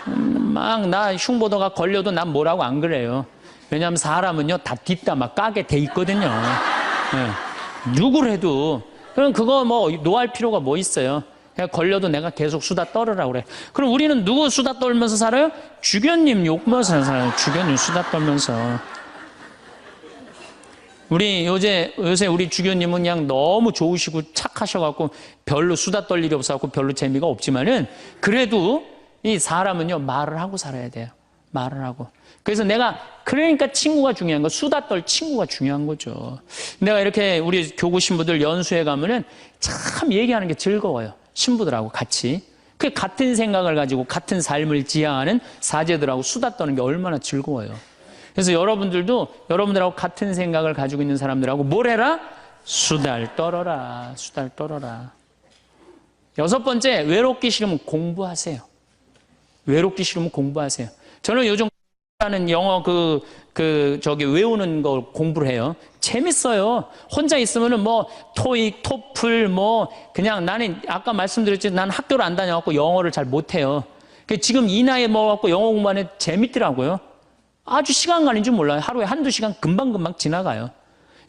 S1: 막 나 흉 보다가 걸려도 난 뭐라고 안 그래요. 왜냐하면 사람은요, 다 뒷담화 까게 돼 있거든요. 네. 누구를 해도. 그럼 그거 뭐 노할 필요가 뭐 있어요? 그냥 걸려도 내가 계속 수다 떨으라고 그래. 그럼 우리는 누구 수다 떨면서 살아요? 주교님 욕면서 살아요. 주교님 수다 떨면서. 우리 요새 우리 주교님은 그냥 너무 좋으시고 착하셔갖고 별로 수다 떨 일이 없어갖고 별로 재미가 없지만은 그래도 이 사람은요, 말을 하고 살아야 돼요. 말을 하고. 그래서 그러니까 친구가 중요한 거, 수다 떨 친구가 중요한 거죠. 내가 이렇게 우리 교구 신부들 연수회 가면은 참 얘기하는 게 즐거워요. 신부들하고 같이. 그 같은 생각을 가지고 같은 삶을 지향하는 사제들하고 수다 떠는 게 얼마나 즐거워요. 그래서 여러분들도 여러분들하고 같은 생각을 가지고 있는 사람들하고 뭘 해라? 수달 떨어라. 수달 떨어라. 6번째, 외롭기 싫으면 공부하세요. 외롭기 싫으면 공부하세요. 저는 요즘 하는 영어 외우는 걸 공부를 해요. 재밌어요. 혼자 있으면은 뭐 토익, 토플 그냥 나는 아까 말씀드렸지 난 학교를 안 다녀갖고 영어를 잘 못해요. 지금 이 나이에 먹어갖고 영어 공부하는 재밌더라고요. 아주 시간 가는 줄 몰라요. 하루에 한두 시간 금방금방 지나가요.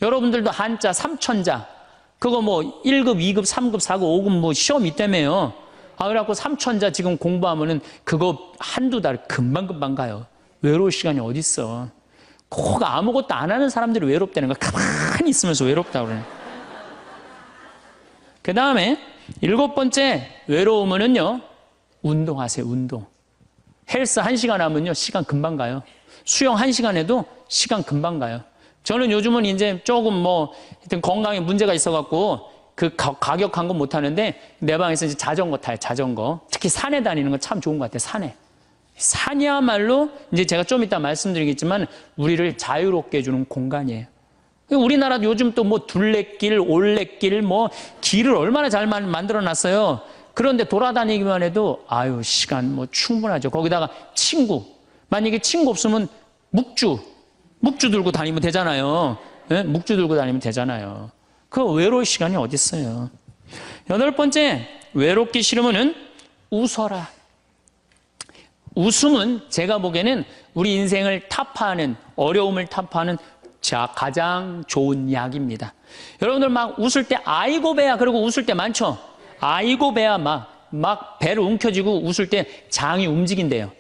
S1: 여러분들도 한자, 삼천자 그거 1급, 2급, 3급, 4급, 5급 시험 있다며요. 그래갖고 삼천자 지금 공부하면은 그거 한두 달 금방금방 가요. 외로울 시간이 어딨어. 꼭 아무것도 안 하는 사람들이 외롭다는 거 가만히 있으면서 외롭다고 그래요. 그 다음에 7번째, 외로우면은요, 운동하세요, 운동. 헬스 1시간 하면요, 시간 금방 가요. 수영 1시간 해도 시간 금방 가요. 저는 요즘은 이제 조금 하여튼 건강에 문제가 있어갖고 가격한 건 못하는데 내 방에서 이제 자전거 타요, 자전거. 특히 산에 다니는 건 참 좋은 것 같아요, 산에. 산이야말로 이제 제가 좀 이따 말씀드리겠지만 우리를 자유롭게 해주는 공간이에요. 우리나라도 요즘 또 둘레길, 올레길, 길을 얼마나 잘 만들어 놨어요. 그런데 돌아다니기만 해도 시간 충분하죠. 거기다가 친구. 만약에 친구 없으면 묵주 들고 다니면 되잖아요. 네? 묵주 들고 다니면 되잖아요. 그 외로울 시간이 어디 있어요. 8번째, 외롭기 싫으면은 웃어라. 웃음은 제가 보기에는 우리 인생을 타파하는, 어려움을 타파하는 가장 좋은 약입니다. 여러분들 막 웃을 때 아이고 배야 그러고 웃을 때 많죠? 아이고 배야 막 배를 움켜쥐고 웃을 때 장이 움직인대요.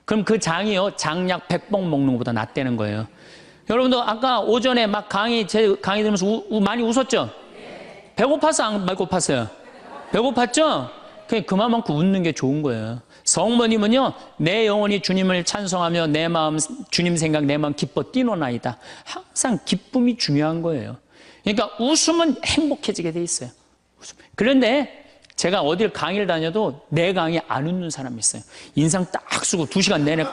S1: 그럼 그 장이요, 장약 100봉 먹는 것보다 낫다는 거예요. 여러분도 아까 오전에 제 강의 들으면서 많이 웃었죠? 배고파서 안 배고팠어요? 배고팠죠? 그만큼 웃는 게 좋은 거예요. 성모님은요, 내 영혼이 주님을 찬송하며 내 마음, 주님 생각, 내 마음 기뻐 뛰노나이다. 항상 기쁨이 중요한 거예요. 그러니까 웃으면 행복해지게 돼 있어요. 그런데 제가 어딜 강의를 다녀도 내 강의에 안 웃는 사람이 있어요. 인상 딱 쓰고 2시간 내내.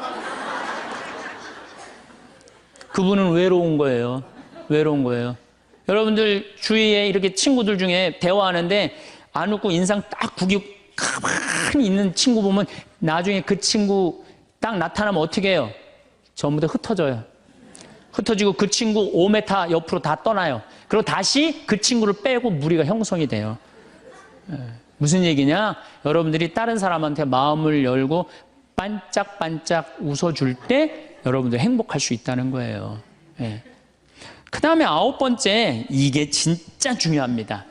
S1: 그분은 외로운 거예요. 외로운 거예요. 여러분들 주위에 이렇게 친구들 중에 대화하는데 안 웃고 인상 딱 구기고 가만히 있는 친구 보면 나중에 그 친구 딱 나타나면 어떻게 해요? 전부 다 흩어져요. 흩어지고 그 친구 5m 옆으로 다 떠나요. 그리고 다시 그 친구를 빼고 무리가 형성이 돼요. 무슨 얘기냐? 여러분들이 다른 사람한테 마음을 열고 반짝반짝 웃어줄 때 여러분들 행복할 수 있다는 거예요. 그 다음에 9번째, 이게 진짜 중요합니다.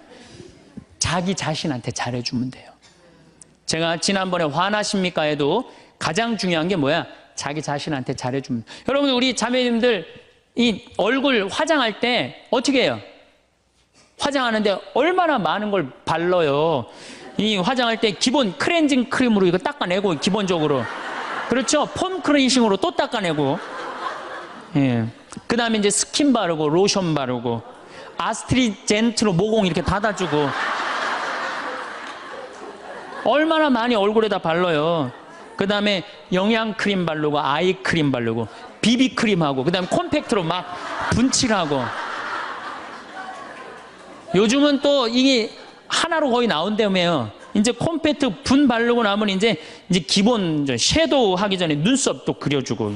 S1: 자기 자신한테 잘해주면 돼요. 제가 지난번에 화나십니까에도 가장 중요한 게 뭐야? 자기 자신한테 잘해주면. 여러분, 우리 자매님들 이 얼굴 화장할 때 어떻게 해요? 화장하는데 얼마나 많은 걸 발라요. 이 화장할 때 기본 클렌징 크림으로 이거 닦아내고, 기본적으로. 그렇죠? 폼 클렌징으로 또 닦아내고. 그 다음에 이제 스킨 바르고, 로션 바르고, 아스트리젠트로 모공 이렇게 닫아주고. 얼마나 많이 얼굴에다 발라요. 그 다음에 영양크림 바르고, 아이크림 바르고, 비비크림하고 그다음에 콤팩트로 막 분칠하고. 요즘은 또 이게 하나로 거의 나온다며요. 이제 콤팩트 분 바르고 나면 이제 기본 섀도우 하기 전에 눈썹도 그려주고,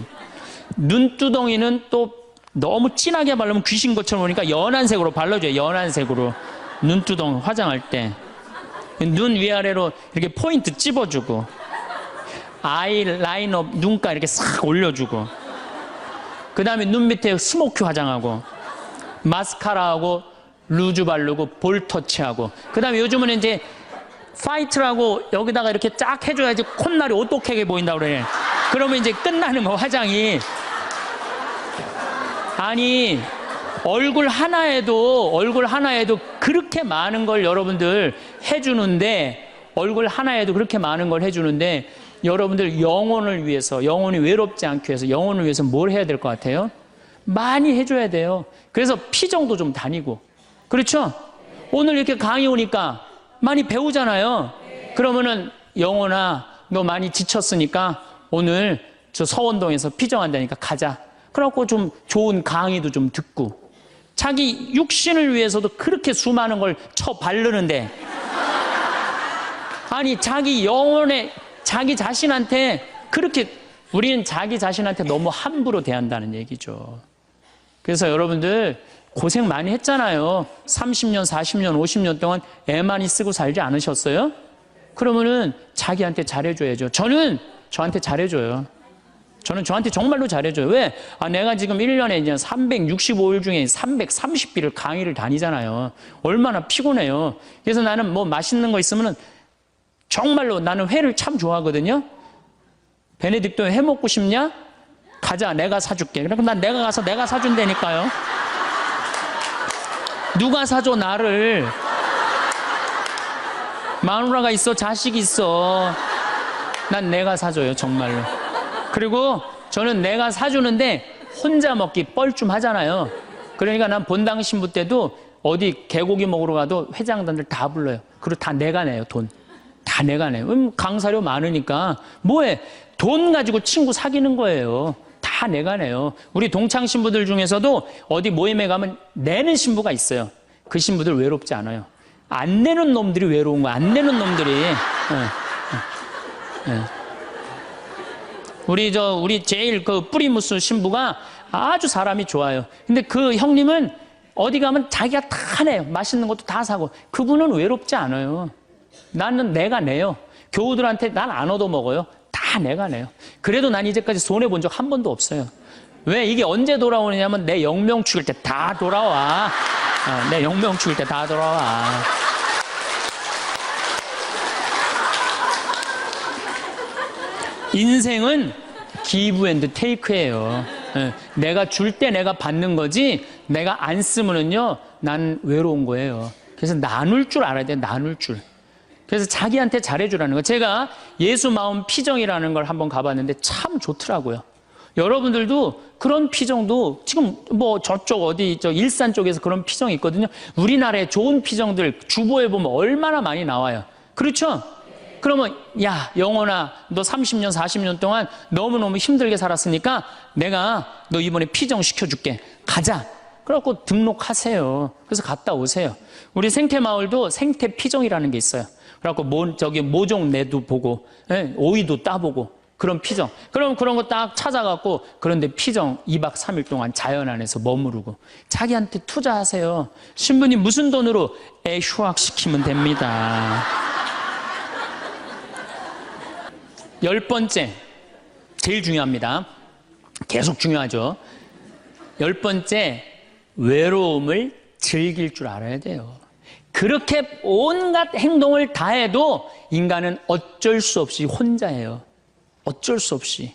S1: 눈두덩이는 또 너무 진하게 바르면 귀신 것처럼 보니까 연한 색으로 발라줘요. 연한 색으로 눈두덩이 화장할 때 눈 위아래로 이렇게 포인트 찝어주고, 아이라이너 눈가 이렇게 싹 올려주고, 그 다음에 눈 밑에 스모키 화장하고, 마스카라하고 루즈 바르고 볼 터치하고, 그 다음에 요즘은 이제 파이트라고 여기다가 이렇게 쫙 해줘야지 콧날이 오똑하게 보인다고 그래. 그러면 이제 끝나는 거, 화장이. 아니, 얼굴 하나에도 그렇게 많은 걸 여러분들 해주는데, 얼굴 하나에도 그렇게 많은 걸 해주는데, 여러분들 영혼을 위해서, 영혼이 외롭지 않기 위해서, 영혼을 위해서 뭘 해야 될 것 같아요? 많이 해줘야 돼요. 그래서 피정도 좀 다니고. 그렇죠? 오늘 이렇게 강의 오니까 많이 배우잖아요. 그러면은 영혼아, 너 많이 지쳤으니까 오늘 저 서원동에서 피정한다니까 가자. 그래갖고 좀 좋은 강의도 좀 듣고. 자기 육신을 위해서도 그렇게 수많은 걸 쳐 바르는데, 아니 자기 영혼에, 자기 자신한테 그렇게, 우리는 자기 자신한테 너무 함부로 대한다는 얘기죠. 그래서 여러분들 고생 많이 했잖아요. 30년, 40년, 50년 동안 애 많이 쓰고 살지 않으셨어요? 그러면은 자기한테 잘해줘야죠. 저는 저한테 잘해줘요. 저는 저한테 정말로 잘해줘요. 왜? 내가 지금 1년에 이제 365일 중에 330일을 강의를 다니잖아요. 얼마나 피곤해요. 그래서 나는 뭐 맛있는 거 있으면은 정말로, 나는 회를 참 좋아하거든요. 베네딕토 회 먹고 싶냐? 가자, 내가 사줄게. 그럼 난 내가 가서 내가 사준다니까요. 누가 사줘, 나를. 마누라가 있어, 자식이 있어. 난 내가 사줘요, 정말로. 그리고 저는 내가 사주는데 혼자 먹기 뻘쭘하잖아요. 그러니까 난 본당 신부 때도 어디 개고기 먹으러 가도 회장단들 다 불러요. 그리고 다 내가 내요, 돈. 다 내가 내요. 강사료 많으니까. 뭐해? 돈 가지고 친구 사귀는 거예요. 다 내가 내요. 우리 동창 신부들 중에서도 어디 모임에 가면 내는 신부가 있어요. 그 신부들 외롭지 않아요. 안 내는 놈들이 외로운 거야. 안 내는 놈들이. 우리 제일 그 뿌리무스 신부가 아주 사람이 좋아요. 근데 그 형님은 어디 가면 자기가 다 내요. 맛있는 것도 다 사고. 그분은 외롭지 않아요. 나는 내가 내요. 교우들한테 난 안 얻어먹어요. 다 내가 내요. 그래도 난 이제까지 손해본 적 한 번도 없어요. 왜? 이게 언제 돌아오느냐면 내 영명 죽일 때 다 돌아와. 내 영명 죽일 때 다 돌아와. 인생은 기브 앤드 테이크예요. 내가 줄 때 내가 받는 거지, 내가 안 쓰면은요, 난 외로운 거예요. 그래서 나눌 줄 알아야 돼, 나눌 줄. 그래서 자기한테 잘해주라는 거. 제가 예수 마음 피정이라는 걸 한번 가봤는데 참 좋더라고요. 여러분들도 그런 피정도 지금 뭐 저쪽 어디 저 일산 쪽에서 그런 피정이 있거든요. 우리나라의 좋은 피정들 주보에 보면 얼마나 많이 나와요. 그렇죠? 그러면 야, 영혼아, 너 30년 40년 동안 너무너무 힘들게 살았으니까 내가 너 이번에 피정 시켜줄게. 가자. 그래갖고 등록하세요. 그래서 갔다 오세요. 우리 생태마을도 생태피정이라는 게 있어요. 그래갖고 모종내도 보고, 오이도 따보고, 그런 피정. 그럼 그런 거 딱 찾아갖고, 그런데 피정 2박 3일 동안 자연 안에서 머무르고, 자기한테 투자하세요. 신부님 무슨 돈으로? 휴학시키면 됩니다. 10번째, 제일 중요합니다. 계속 중요하죠. 10번째, 외로움을 즐길 줄 알아야 돼요. 그렇게 온갖 행동을 다 해도 인간은 어쩔 수 없이 혼자예요. 어쩔 수 없이.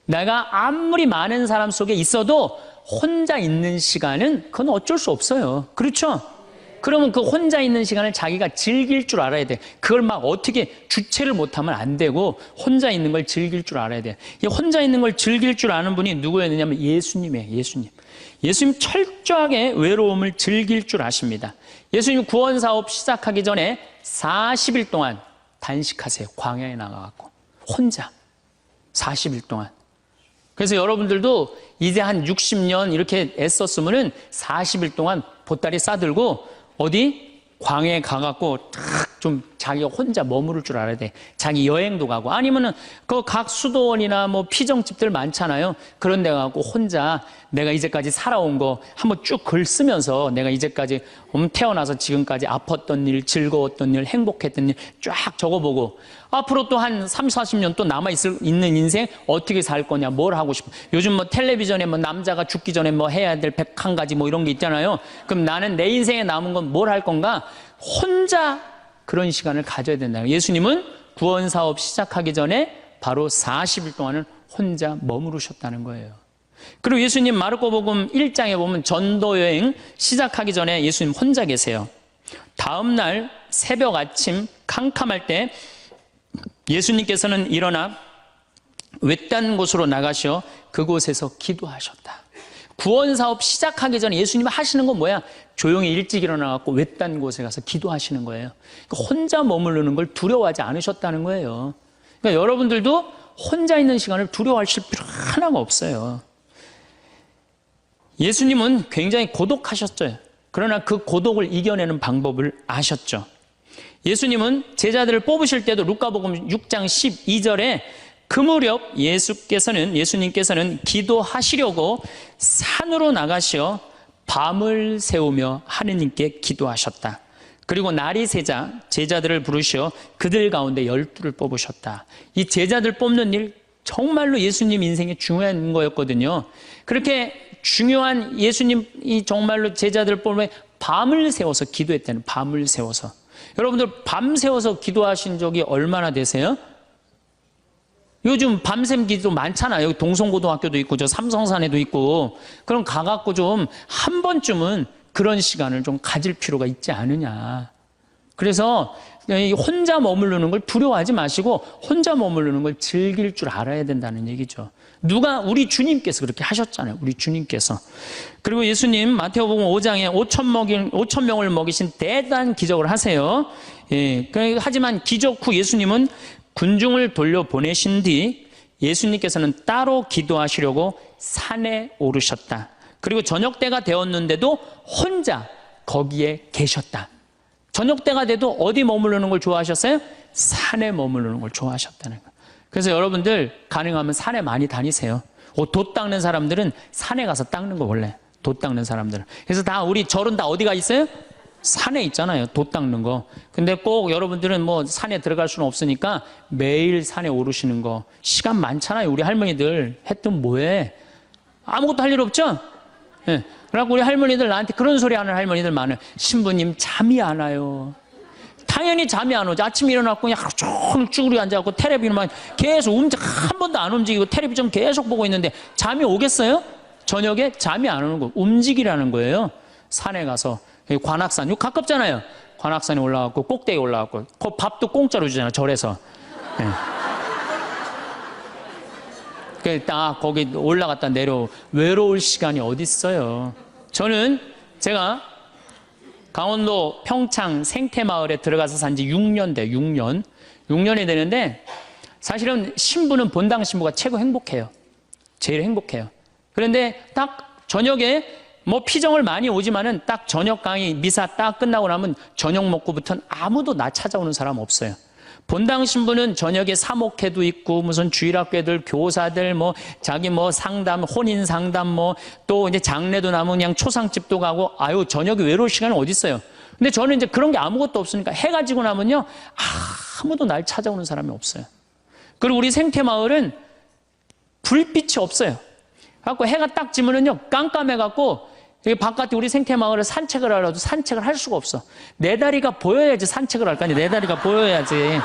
S1: 내가 아무리 많은 사람 속에 있어도 혼자 있는 시간은 그건 어쩔 수 없어요. 그렇죠? 그러면 그 혼자 있는 시간을 자기가 즐길 줄 알아야 돼. 그걸 막 어떻게 주체를 못하면 안 되고 혼자 있는 걸 즐길 줄 알아야 돼. 이 혼자 있는 걸 즐길 줄 아는 분이 누구였느냐면 예수님이에요. 예수님. 예수님 철저하게 외로움을 즐길 줄 아십니다. 예수님 구원 사업 시작하기 전에 40일 동안 단식하세요. 광야에 나가갖고 혼자 40일 동안. 그래서 여러분들도 이제 한 60년 이렇게 애썼으면은 40일 동안 보따리 싸들고 어디 광야에 가갖고 탁 좀 자기가 혼자 머무를 줄 알아야 돼. 자기 여행도 가고 아니면은 그 각 수도원이나 뭐 피정집들 많잖아요. 그런 데 가고 혼자 내가 이제까지 살아온 거 한번 쭉 글 쓰면서 내가 이제까지 태어나서 지금까지 아팠던 일, 즐거웠던 일, 행복했던 일 쫙 적어보고 앞으로 또 한 3, 40년 또 있는 인생 어떻게 살 거냐, 뭘 하고 싶어. 요즘 뭐 텔레비전에 뭐 남자가 죽기 전에 뭐 해야 될 101가지 뭐 이런 게 있잖아요. 그럼 나는 내 인생에 남은 건 뭘 할 건가? 혼자 그런 시간을 가져야 된다. 예수님은 구원 사업 시작하기 전에 바로 40일 동안은 혼자 머무르셨다는 거예요. 그리고 예수님 마르코복음 1장에 보면 전도 여행 시작하기 전에 예수님 혼자 계세요. 다음 날 새벽 아침 캄캄할 때 예수님께서는 일어나 외딴 곳으로 나가셔 그곳에서 기도하셨다. 구원 사업 시작하기 전에 예수님이 하시는 건 뭐야? 조용히 일찍 일어나갖고 외딴 곳에 가서 기도하시는 거예요. 그러니까 혼자 머무르는 걸 두려워하지 않으셨다는 거예요. 그러니까 여러분들도 혼자 있는 시간을 두려워하실 필요 하나가 없어요. 예수님은 굉장히 고독하셨죠. 그러나 그 고독을 이겨내는 방법을 아셨죠. 예수님은 제자들을 뽑으실 때도 루카복음 6장 12절에 그 무렵 예수님께서는 기도하시려고 산으로 나가시어 밤을 새우며 하느님께 기도하셨다. 그리고 날이 새자 제자들을 부르시어 그들 가운데 12를 뽑으셨다. 이 제자들 뽑는 일 정말로 예수님 인생에 중요한 거였거든요. 그렇게 중요한 예수님이 정말로 제자들을 뽑으면 밤을 새워서 기도했다는, 밤을 새워서. 여러분들 밤 새워서 기도하신 적이 얼마나 되세요? 요즘 밤샘 기도 많잖아요. 여기 동성고등학교도 있고 저 삼성산에도 있고. 그럼 가갖고 좀 한 번쯤은 그런 시간을 좀 가질 필요가 있지 않으냐. 그래서 혼자 머무르는 걸 두려워하지 마시고 혼자 머무르는 걸 즐길 줄 알아야 된다는 얘기죠. 우리 주님께서 그렇게 하셨잖아요. 우리 주님께서. 그리고 예수님 마태복음 5장에 5천 명을 먹이신 대단한 기적을 하세요. 예, 하지만 기적 후 예수님은 군중을 돌려보내신 뒤 예수님께서는 따로 기도하시려고 산에 오르셨다. 그리고 저녁 때가 되었는데도 혼자 거기에 계셨다. 저녁 때가 돼도 어디 머무르는 걸 좋아하셨어요? 산에 머무르는 걸 좋아하셨다는 거예요. 그래서 여러분들 가능하면 산에 많이 다니세요. 돛 닦는 사람들은 산에 가서 닦는 거 원래. 돛 닦는 사람들은. 그래서 우리 절은 다 어디가 있어요? 산에 있잖아요. 돛 닦는 거. 근데 꼭 여러분들은 뭐 산에 들어갈 수는 없으니까 매일 산에 오르시는 거. 시간 많잖아요. 우리 할머니들 했던 뭐해? 아무것도 할 일 없죠? 예. 그래갖고 우리 할머니들 나한테 그런 소리 하는 할머니들 많아요. 신부님 잠이 안 와요. 당연히 잠이 안 오죠. 아침에 일어나고 그냥 하루 종일 쭈그리 앉아갖고 텔레비전만 계속 한 번도 안 움직이고 텔레비전 계속 보고 있는데 잠이 오겠어요? 저녁에 잠이 안 오는 거. 움직이라는 거예요. 산에 가서. 관악산, 이거 가깝잖아요. 관악산에 올라가고 꼭대기에 올라가고 그 밥도 공짜로 주잖아요. 절에서. 네. 딱 거기 올라갔다 외로울 시간이 어디 있어요. 저는 제가 강원도 평창 생태마을에 들어가서 산 지 6년 돼. 6년이 되는데 사실은 신부는 본당 신부가 최고 행복해요. 제일 행복해요. 그런데 딱 저녁에 뭐 피정을 많이 오지만은 딱 저녁 강의 미사 딱 끝나고 나면 저녁 먹고부터는 아무도 나 찾아오는 사람 없어요. 본당 신부는 저녁에 사목회도 있고 무슨 주일학교들 교사들 뭐 자기 뭐 상담 혼인 상담 뭐 또 이제 장례도 나면 그냥 초상집도 가고 아유 저녁에 외로울 시간은 어디 있어요. 근데 저는 이제 그런 게 아무것도 없으니까 해가 지고 나면요 아무도 날 찾아오는 사람이 없어요. 그리고 우리 생태마을은 불빛이 없어요. 갖고 해가 딱 지면은요 깜깜해갖고 바깥에 우리 생태마을을 산책을 하려도 산책을 할 수가 없어. 내 다리가 보여야지 산책을 할 거 아니야. 내 다리가 보여야지.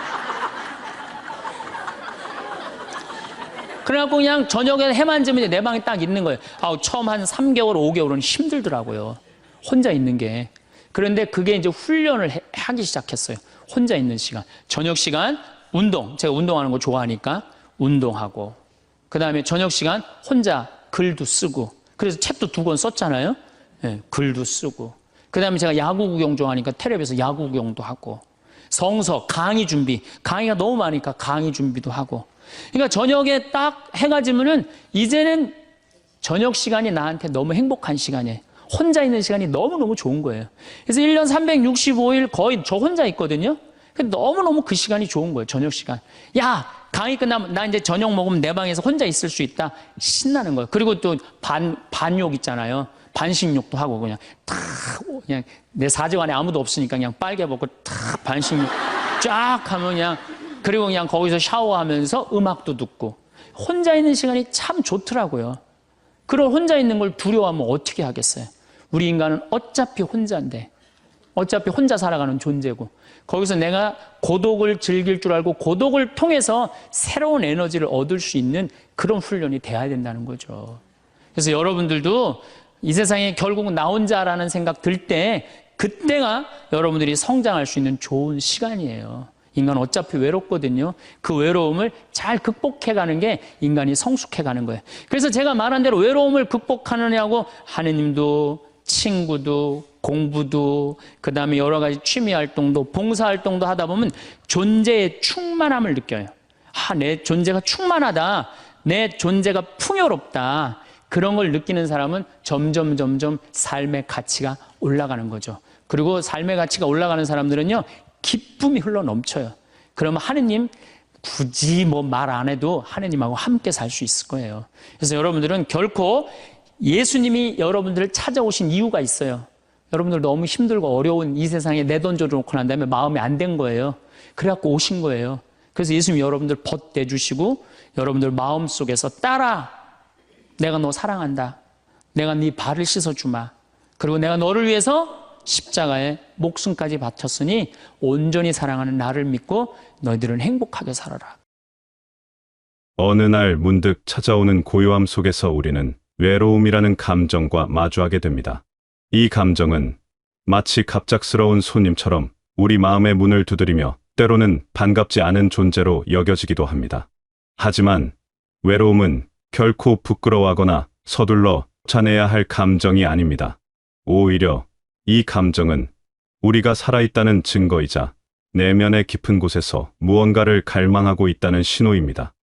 S1: 그래갖고 그냥 저녁에 해만 지면 내 방에 딱 있는 거예요. 처음 한 3개월, 5개월은 힘들더라고요. 혼자 있는 게. 그런데 그게 이제 훈련을 하기 시작했어요. 혼자 있는 시간. 저녁 시간, 운동. 제가 운동하는 거 좋아하니까 운동하고. 그 다음에 저녁 시간 혼자 글도 쓰고. 그래서 책도 2권 썼잖아요. 네, 글도 쓰고. 그 다음에 제가 야구 구경 좋아하니까 텔레비에서 야구 구경도 하고. 성서, 강의 준비. 강의가 너무 많으니까 강의 준비도 하고. 그러니까 저녁에 딱 해가 지면은 이제는 저녁 시간이 나한테 너무 행복한 시간이에요. 혼자 있는 시간이 너무너무 좋은 거예요. 그래서 1년 365일 거의 저 혼자 있거든요. 너무너무 그 시간이 좋은 거예요. 저녁 시간. 야, 강의 끝나면 나 이제 저녁 먹으면 내 방에서 혼자 있을 수 있다. 신나는 거예요. 그리고 또 반욕 있잖아요. 반신욕도 하고 그냥 내 사정 안에 아무도 없으니까 그냥 빨개 벗고 탁 반신욕 쫙 하면 그리고 그냥 거기서 샤워하면서 음악도 듣고 혼자 있는 시간이 참 좋더라고요. 그런 혼자 있는 걸 두려워하면 어떻게 하겠어요? 우리 인간은 어차피 혼자인데, 어차피 혼자 살아가는 존재고, 거기서 내가 고독을 즐길 줄 알고 고독을 통해서 새로운 에너지를 얻을 수 있는 그런 훈련이 돼야 된다는 거죠. 그래서 여러분들도 이 세상에 결국 나 혼자라는 생각 들 때, 그때가 여러분들이 성장할 수 있는 좋은 시간이에요. 인간 어차피 외롭거든요. 그 외로움을 잘 극복해가는 게 인간이 성숙해가는 거예요. 그래서 제가 말한 대로 외로움을 극복하느냐고 하느님도 친구도 공부도 그다음에 여러 가지 취미 활동도 봉사 활동도 하다 보면 존재의 충만함을 느껴요. 내 존재가 충만하다. 내 존재가 풍요롭다. 그런 걸 느끼는 사람은 점점 삶의 가치가 올라가는 거죠. 그리고 삶의 가치가 올라가는 사람들은요, 기쁨이 흘러 넘쳐요. 그러면 하느님 굳이 말 안 해도 하느님하고 함께 살 수 있을 거예요. 그래서 여러분들은 결코 예수님이 여러분들을 찾아오신 이유가 있어요. 여러분들 너무 힘들고 어려운 이 세상에 내던져 놓고 난 다음에 마음이 안 된 거예요. 그래갖고 오신 거예요. 그래서 예수님이 여러분들 벗대주시고 여러분들 마음속에서 딸아, 내가 너 사랑한다. 내가 네 발을 씻어주마. 그리고 내가 너를 위해서 십자가에 목숨까지 바쳤으니 온전히 사랑하는 나를 믿고 너희들은 행복하게 살아라.
S2: 어느 날 문득 찾아오는 고요함 속에서 우리는 외로움이라는 감정과 마주하게 됩니다. 이 감정은 마치 갑작스러운 손님처럼 우리 마음의 문을 두드리며 때로는 반갑지 않은 존재로 여겨지기도 합니다. 하지만 외로움은 결코 부끄러워하거나 서둘러 쫓아내야 할 감정이 아닙니다. 오히려 이 감정은 우리가 살아있다는 증거이자 내면의 깊은 곳에서 무언가를 갈망하고 있다는 신호입니다.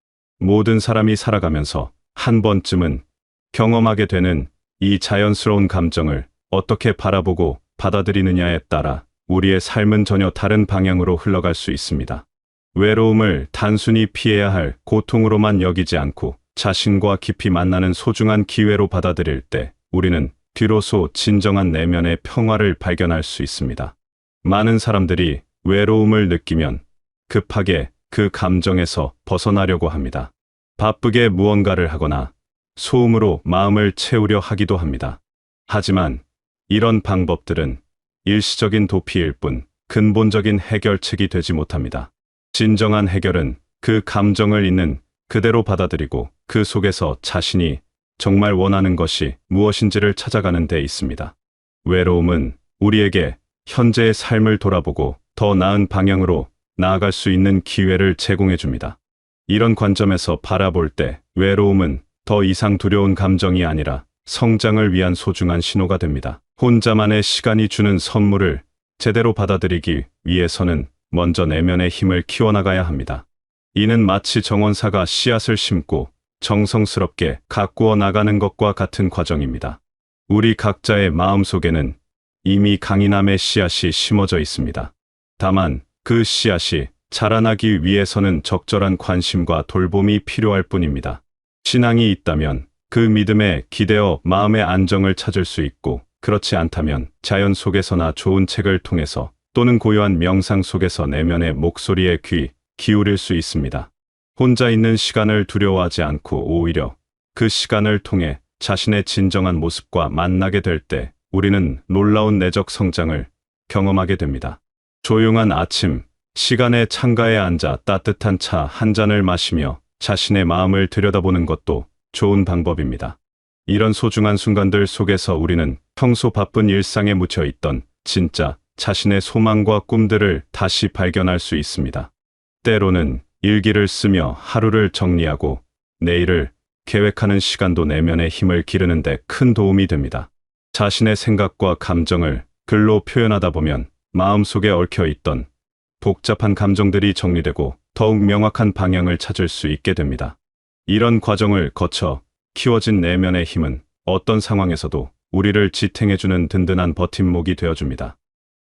S2: 모든 사람이 살아가면서 한 번쯤은 경험하게 되는 이 자연스러운 감정을 어떻게 바라보고 받아들이느냐에 따라 우리의 삶은 전혀 다른 방향으로 흘러갈 수 있습니다. 외로움을 단순히 피해야 할 고통으로만 여기지 않고 자신과 깊이 만나는 소중한 기회로 받아들일 때 우리는 비로소 진정한 내면의 평화를 발견할 수 있습니다. 많은 사람들이 외로움을 느끼면 급하게 그 감정에서 벗어나려고 합니다. 바쁘게 무언가를 하거나 소음으로 마음을 채우려 하기도 합니다. 하지만 이런 방법들은 일시적인 도피일 뿐 근본적인 해결책이 되지 못합니다. 진정한 해결은 그 감정을 있는 그대로 받아들이고 그 속에서 자신이 정말 원하는 것이 무엇인지를 찾아가는 데 있습니다. 외로움은 우리에게 현재의 삶을 돌아보고 더 나은 방향으로 나아갈 수 있는 기회를 제공해 줍니다. 이런 관점에서 바라볼 때 외로움은 더 이상 두려운 감정이 아니라 성장을 위한 소중한 신호가 됩니다. 혼자만의 시간이 주는 선물을 제대로 받아들이기 위해서는 먼저 내면의 힘을 키워나가야 합니다. 이는 마치 정원사가 씨앗을 심고 정성스럽게 가꾸어 나가는 것과 같은 과정입니다. 우리 각자의 마음속에는 이미 강인함의 씨앗이 심어져 있습니다. 다만 그 씨앗이 자라나기 위해서는 적절한 관심과 돌봄이 필요할 뿐입니다. 신앙이 있다면 그 믿음에 기대어 마음의 안정을 찾을 수 있고, 그렇지 않다면 자연 속에서나 좋은 책을 통해서 또는 고요한 명상 속에서 내면의 목소리에 귀 기울일 수 있습니다. 혼자 있는 시간을 두려워하지 않고 오히려 그 시간을 통해 자신의 진정한 모습과 만나게 될 때 우리는 놀라운 내적 성장을 경험하게 됩니다. 조용한 아침, 시간의 창가에 앉아 따뜻한 차 한 잔을 마시며 자신의 마음을 들여다보는 것도 좋은 방법입니다. 이런 소중한 순간들 속에서 우리는 평소 바쁜 일상에 묻혀 있던 진짜 자신의 소망과 꿈들을 다시 발견할 수 있습니다. 때로는 일기를 쓰며 하루를 정리하고 내일을 계획하는 시간도 내면의 힘을 기르는 데 큰 도움이 됩니다. 자신의 생각과 감정을 글로 표현하다 보면 마음속에 얽혀있던 복잡한 감정들이 정리되고 더욱 명확한 방향을 찾을 수 있게 됩니다. 이런 과정을 거쳐 키워진 내면의 힘은 어떤 상황에서도 우리를 지탱해주는 든든한 버팀목이 되어줍니다.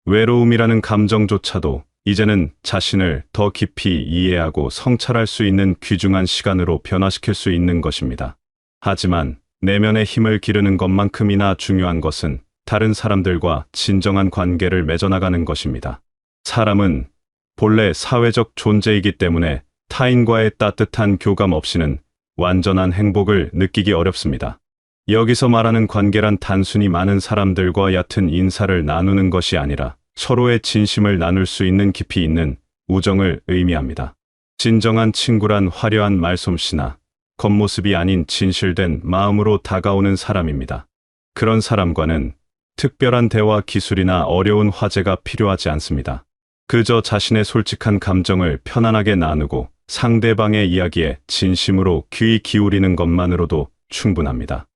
S2: 외로움이라는 감정조차도 이제는 자신을 더 깊이 이해하고 성찰할 수 있는 귀중한 시간으로 변화시킬 수 있는 것입니다. 하지만 내면의 힘을 기르는 것만큼이나 중요한 것은 다른 사람들과 진정한 관계를 맺어나가는 것입니다. 사람은 본래 사회적 존재이기 때문에 타인과의 따뜻한 교감 없이는 완전한 행복을 느끼기 어렵습니다. 여기서 말하는 관계란 단순히 많은 사람들과 얕은 인사를 나누는 것이 아니라 서로의 진심을 나눌 수 있는 깊이 있는 우정을 의미합니다. 진정한 친구란 화려한 말솜씨나 겉모습이 아닌 진실된 마음으로 다가오는 사람입니다. 그런 사람과는 특별한 대화 기술이나 어려운 화제가 필요하지 않습니다. 그저 자신의 솔직한 감정을 편안하게 나누고 상대방의 이야기에 진심으로 귀 기울이는 것만으로도 충분합니다.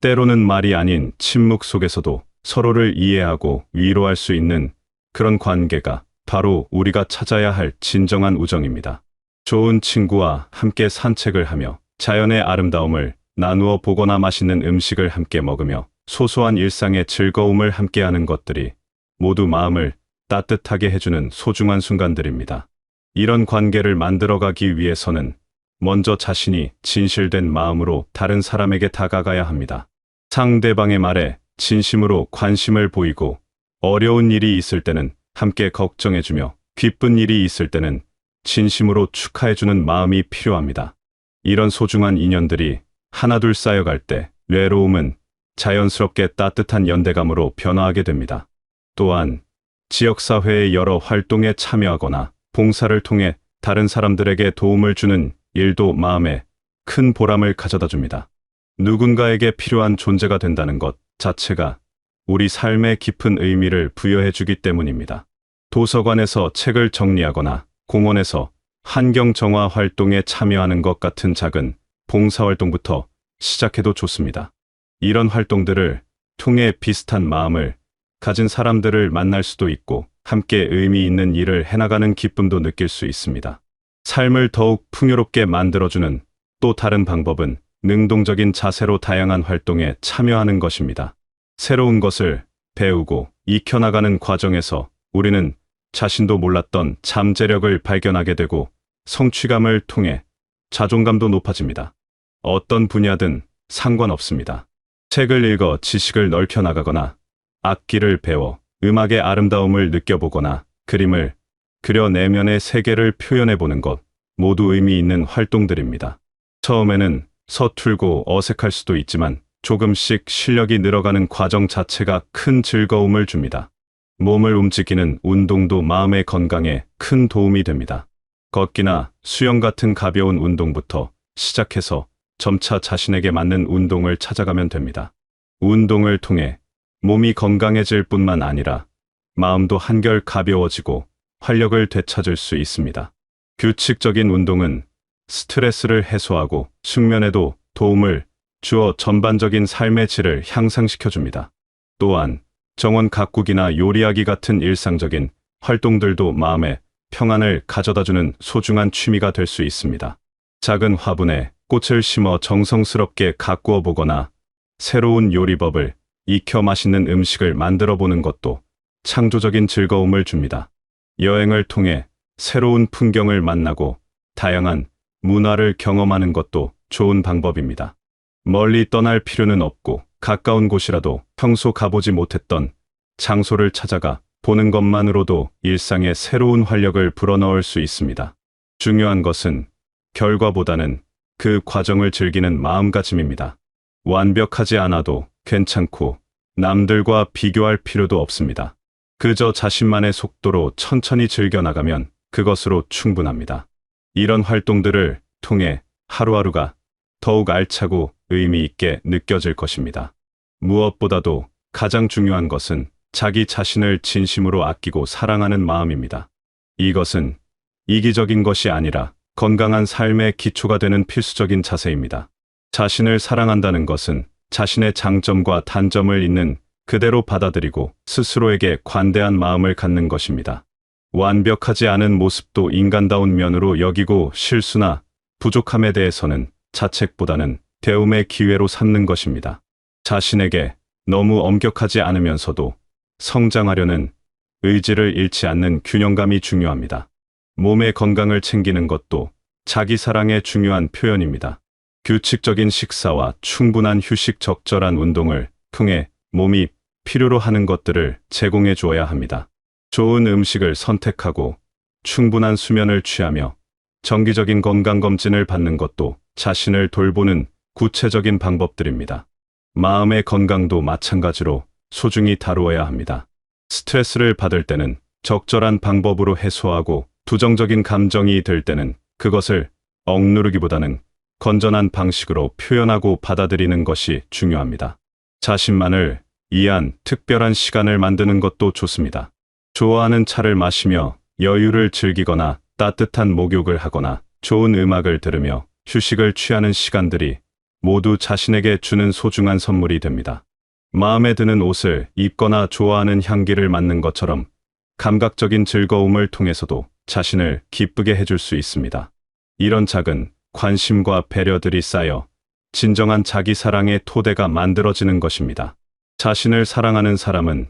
S2: 때로는 말이 아닌 침묵 속에서도 서로를 이해하고 위로할 수 있는 그런 관계가 바로 우리가 찾아야 할 진정한 우정입니다. 좋은 친구와 함께 산책을 하며 자연의 아름다움을 나누어 보거나 맛있는 음식을 함께 먹으며 소소한 일상의 즐거움을 함께하는 것들이 모두 마음을 따뜻하게 해주는 소중한 순간들입니다. 이런 관계를 만들어가기 위해서는 먼저 자신이 진실된 마음으로 다른 사람에게 다가가야 합니다. 상대방의 말에 진심으로 관심을 보이고 어려운 일이 있을 때는 함께 걱정해주며 기쁜 일이 있을 때는 진심으로 축하해주는 마음이 필요합니다. 이런 소중한 인연들이 하나둘 쌓여갈 때 외로움은 자연스럽게 따뜻한 연대감으로 변화하게 됩니다. 또한 지역사회의 여러 활동에 참여하거나 봉사를 통해 다른 사람들에게 도움을 주는 일도 마음에 큰 보람을 가져다 줍니다. 누군가에게 필요한 존재가 된다는 것 자체가 우리 삶에 깊은 의미를 부여해 주기 때문입니다. 도서관에서 책을 정리하거나 공원에서 환경 정화 활동에 참여하는 것 같은 작은 봉사활동부터 시작해도 좋습니다. 이런 활동들을 통해 비슷한 마음을 가진 사람들을 만날 수도 있고 함께 의미 있는 일을 해나가는 기쁨도 느낄 수 있습니다. 삶을 더욱 풍요롭게 만들어주는 또 다른 방법은 능동적인 자세로 다양한 활동에 참여하는 것입니다. 새로운 것을 배우고 익혀나가는 과정에서 우리는 자신도 몰랐던 잠재력을 발견하게 되고 성취감을 통해 자존감도 높아집니다. 어떤 분야든 상관없습니다. 책을 읽어 지식을 넓혀나가거나 악기를 배워 음악의 아름다움을 느껴보거나 그림을 그려 내면의 세계를 표현해보는 것 모두 의미 있는 활동들입니다. 처음에는 서툴고 어색할 수도 있지만 조금씩 실력이 늘어가는 과정 자체가 큰 즐거움을 줍니다. 몸을 움직이는 운동도 마음의 건강에 큰 도움이 됩니다. 걷기나 수영 같은 가벼운 운동부터 시작해서 점차 자신에게 맞는 운동을 찾아가면 됩니다. 운동을 통해 몸이 건강해질 뿐만 아니라 마음도 한결 가벼워지고 활력을 되찾을 수 있습니다. 규칙적인 운동은 스트레스를 해소하고 숙면에도 도움을 주어 전반적인 삶의 질을 향상시켜줍니다. 또한 정원 가꾸기나 요리하기 같은 일상적인 활동들도 마음의 평안을 가져다주는 소중한 취미가 될 수 있습니다. 작은 화분에 꽃을 심어 정성스럽게 가꾸어 보거나 새로운 요리법을 익혀 맛있는 음식을 만들어 보는 것도 창조적인 즐거움을 줍니다. 여행을 통해 새로운 풍경을 만나고 다양한 문화를 경험하는 것도 좋은 방법입니다. 멀리 떠날 필요는 없고 가까운 곳이라도 평소 가보지 못했던 장소를 찾아가 보는 것만으로도 일상에 새로운 활력을 불어넣을 수 있습니다. 중요한 것은 결과보다는 그 과정을 즐기는 마음가짐입니다. 완벽하지 않아도 괜찮고 남들과 비교할 필요도 없습니다. 그저 자신만의 속도로 천천히 즐겨나가면 그것으로 충분합니다. 이런 활동들을 통해 하루하루가 더욱 알차고 의미 있게 느껴질 것입니다. 무엇보다도 가장 중요한 것은 자기 자신을 진심으로 아끼고 사랑하는 마음입니다. 이것은 이기적인 것이 아니라 건강한 삶의 기초가 되는 필수적인 자세입니다. 자신을 사랑한다는 것은 자신의 장점과 단점을 있는 그대로 받아들이고 스스로에게 관대한 마음을 갖는 것입니다. 완벽하지 않은 모습도 인간다운 면으로 여기고 실수나 부족함에 대해서는 자책보다는 배움의 기회로 삼는 것입니다. 자신에게 너무 엄격하지 않으면서도 성장하려는 의지를 잃지 않는 균형감이 중요합니다. 몸의 건강을 챙기는 것도 자기 사랑의 중요한 표현입니다. 규칙적인 식사와 충분한 휴식, 적절한 운동을 통해 몸이 필요로 하는 것들을 제공해 주어야 합니다. 좋은 음식을 선택하고 충분한 수면을 취하며 정기적인 건강검진을 받는 것도 자신을 돌보는 구체적인 방법들입니다. 마음의 건강도 마찬가지로 소중히 다루어야 합니다. 스트레스를 받을 때는 적절한 방법으로 해소하고 부정적인 감정이 들 때는 그것을 억누르기보다는 건전한 방식으로 표현하고 받아들이는 것이 중요합니다. 자신만을 위한 특별한 시간을 만드는 것도 좋습니다. 좋아하는 차를 마시며 여유를 즐기거나 따뜻한 목욕을 하거나 좋은 음악을 들으며 휴식을 취하는 시간들이 모두 자신에게 주는 소중한 선물이 됩니다. 마음에 드는 옷을 입거나 좋아하는 향기를 맡는 것처럼 감각적인 즐거움을 통해서도 자신을 기쁘게 해줄 수 있습니다. 이런 작은 관심과 배려들이 쌓여 진정한 자기 사랑의 토대가 만들어지는 것입니다. 자신을 사랑하는 사람은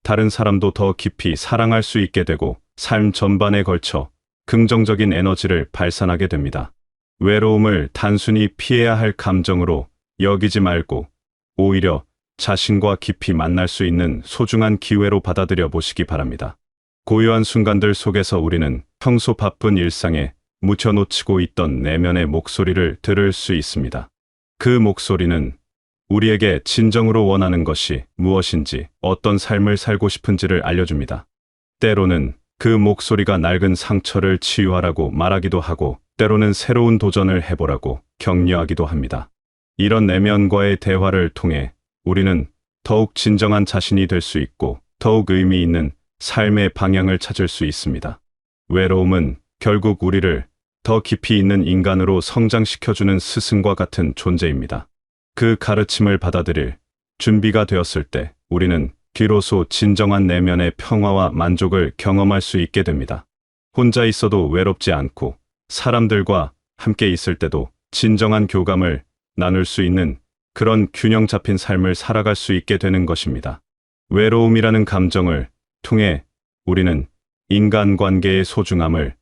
S2: 다른 사람도 더 깊이 사랑할 수 있게 되고 삶 전반에 걸쳐 긍정적인 에너지를 발산하게 됩니다. 외로움을 단순히 피해야 할 감정으로 여기지 말고 오히려 자신과 깊이 만날 수 있는 소중한 기회로 받아들여 보시기 바랍니다. 고요한 순간들 속에서 우리는 평소 바쁜 일상에 묻혀놓치고 있던 내면의 목소리를 들을 수 있습니다. 그 목소리는 우리에게 진정으로 원하는 것이 무엇인지, 어떤 삶을 살고 싶은지를 알려줍니다. 때로는 그 목소리가 낡은 상처를 치유하라고 말하기도 하고, 때로는 새로운 도전을 해보라고 격려하기도 합니다. 이런 내면과의 대화를 통해 우리는 더욱 진정한 자신이 될 수 있고, 더욱 의미 있는 삶의 방향을 찾을 수 있습니다. 외로움은 결국 우리를 더 깊이 있는 인간으로 성장시켜주는 스승과 같은 존재입니다. 그 가르침을 받아들일 준비가 되었을 때 우리는 비로소 진정한 내면의 평화와 만족을 경험할 수 있게 됩니다. 혼자 있어도 외롭지 않고 사람들과 함께 있을 때도 진정한 교감을 나눌 수 있는 그런 균형 잡힌 삶을 살아갈 수 있게 되는 것입니다. 외로움이라는 감정을 통해 우리는 인간관계의 소중함을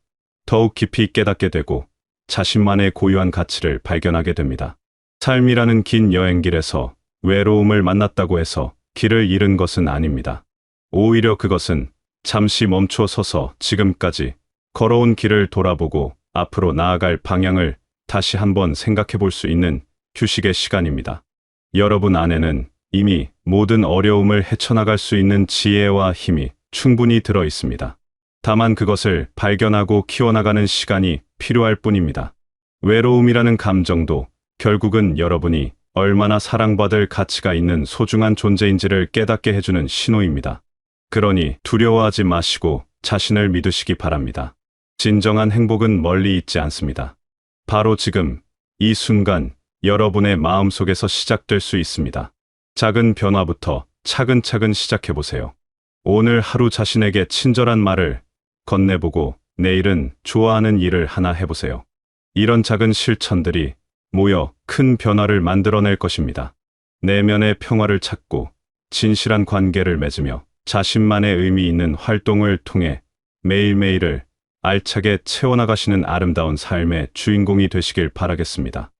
S2: 더욱 깊이 깨닫게 되고 자신만의 고유한 가치를 발견하게 됩니다. 삶이라는 긴 여행길에서 외로움을 만났다고 해서 길을 잃은 것은 아닙니다. 오히려 그것은 잠시 멈춰 서서 지금까지 걸어온 길을 돌아보고 앞으로 나아갈 방향을 다시 한번 생각해 볼 수 있는 휴식의 시간입니다. 여러분 안에는 이미 모든 어려움을 헤쳐나갈 수 있는 지혜와 힘이 충분히 들어 있습니다. 다만 그것을 발견하고 키워나가는 시간이 필요할 뿐입니다. 외로움이라는 감정도 결국은 여러분이 얼마나 사랑받을 가치가 있는 소중한 존재인지를 깨닫게 해주는 신호입니다. 그러니 두려워하지 마시고 자신을 믿으시기 바랍니다. 진정한 행복은 멀리 있지 않습니다. 바로 지금, 이 순간 여러분의 마음속에서 시작될 수 있습니다. 작은 변화부터 차근차근 시작해보세요. 오늘 하루 자신에게 친절한 말을 건네보고 내일은 좋아하는 일을 하나 해보세요. 이런 작은 실천들이 모여 큰 변화를 만들어낼 것입니다. 내면의 평화를 찾고 진실한 관계를 맺으며 자신만의 의미 있는 활동을 통해 매일매일을 알차게 채워나가시는 아름다운 삶의 주인공이 되시길 바라겠습니다.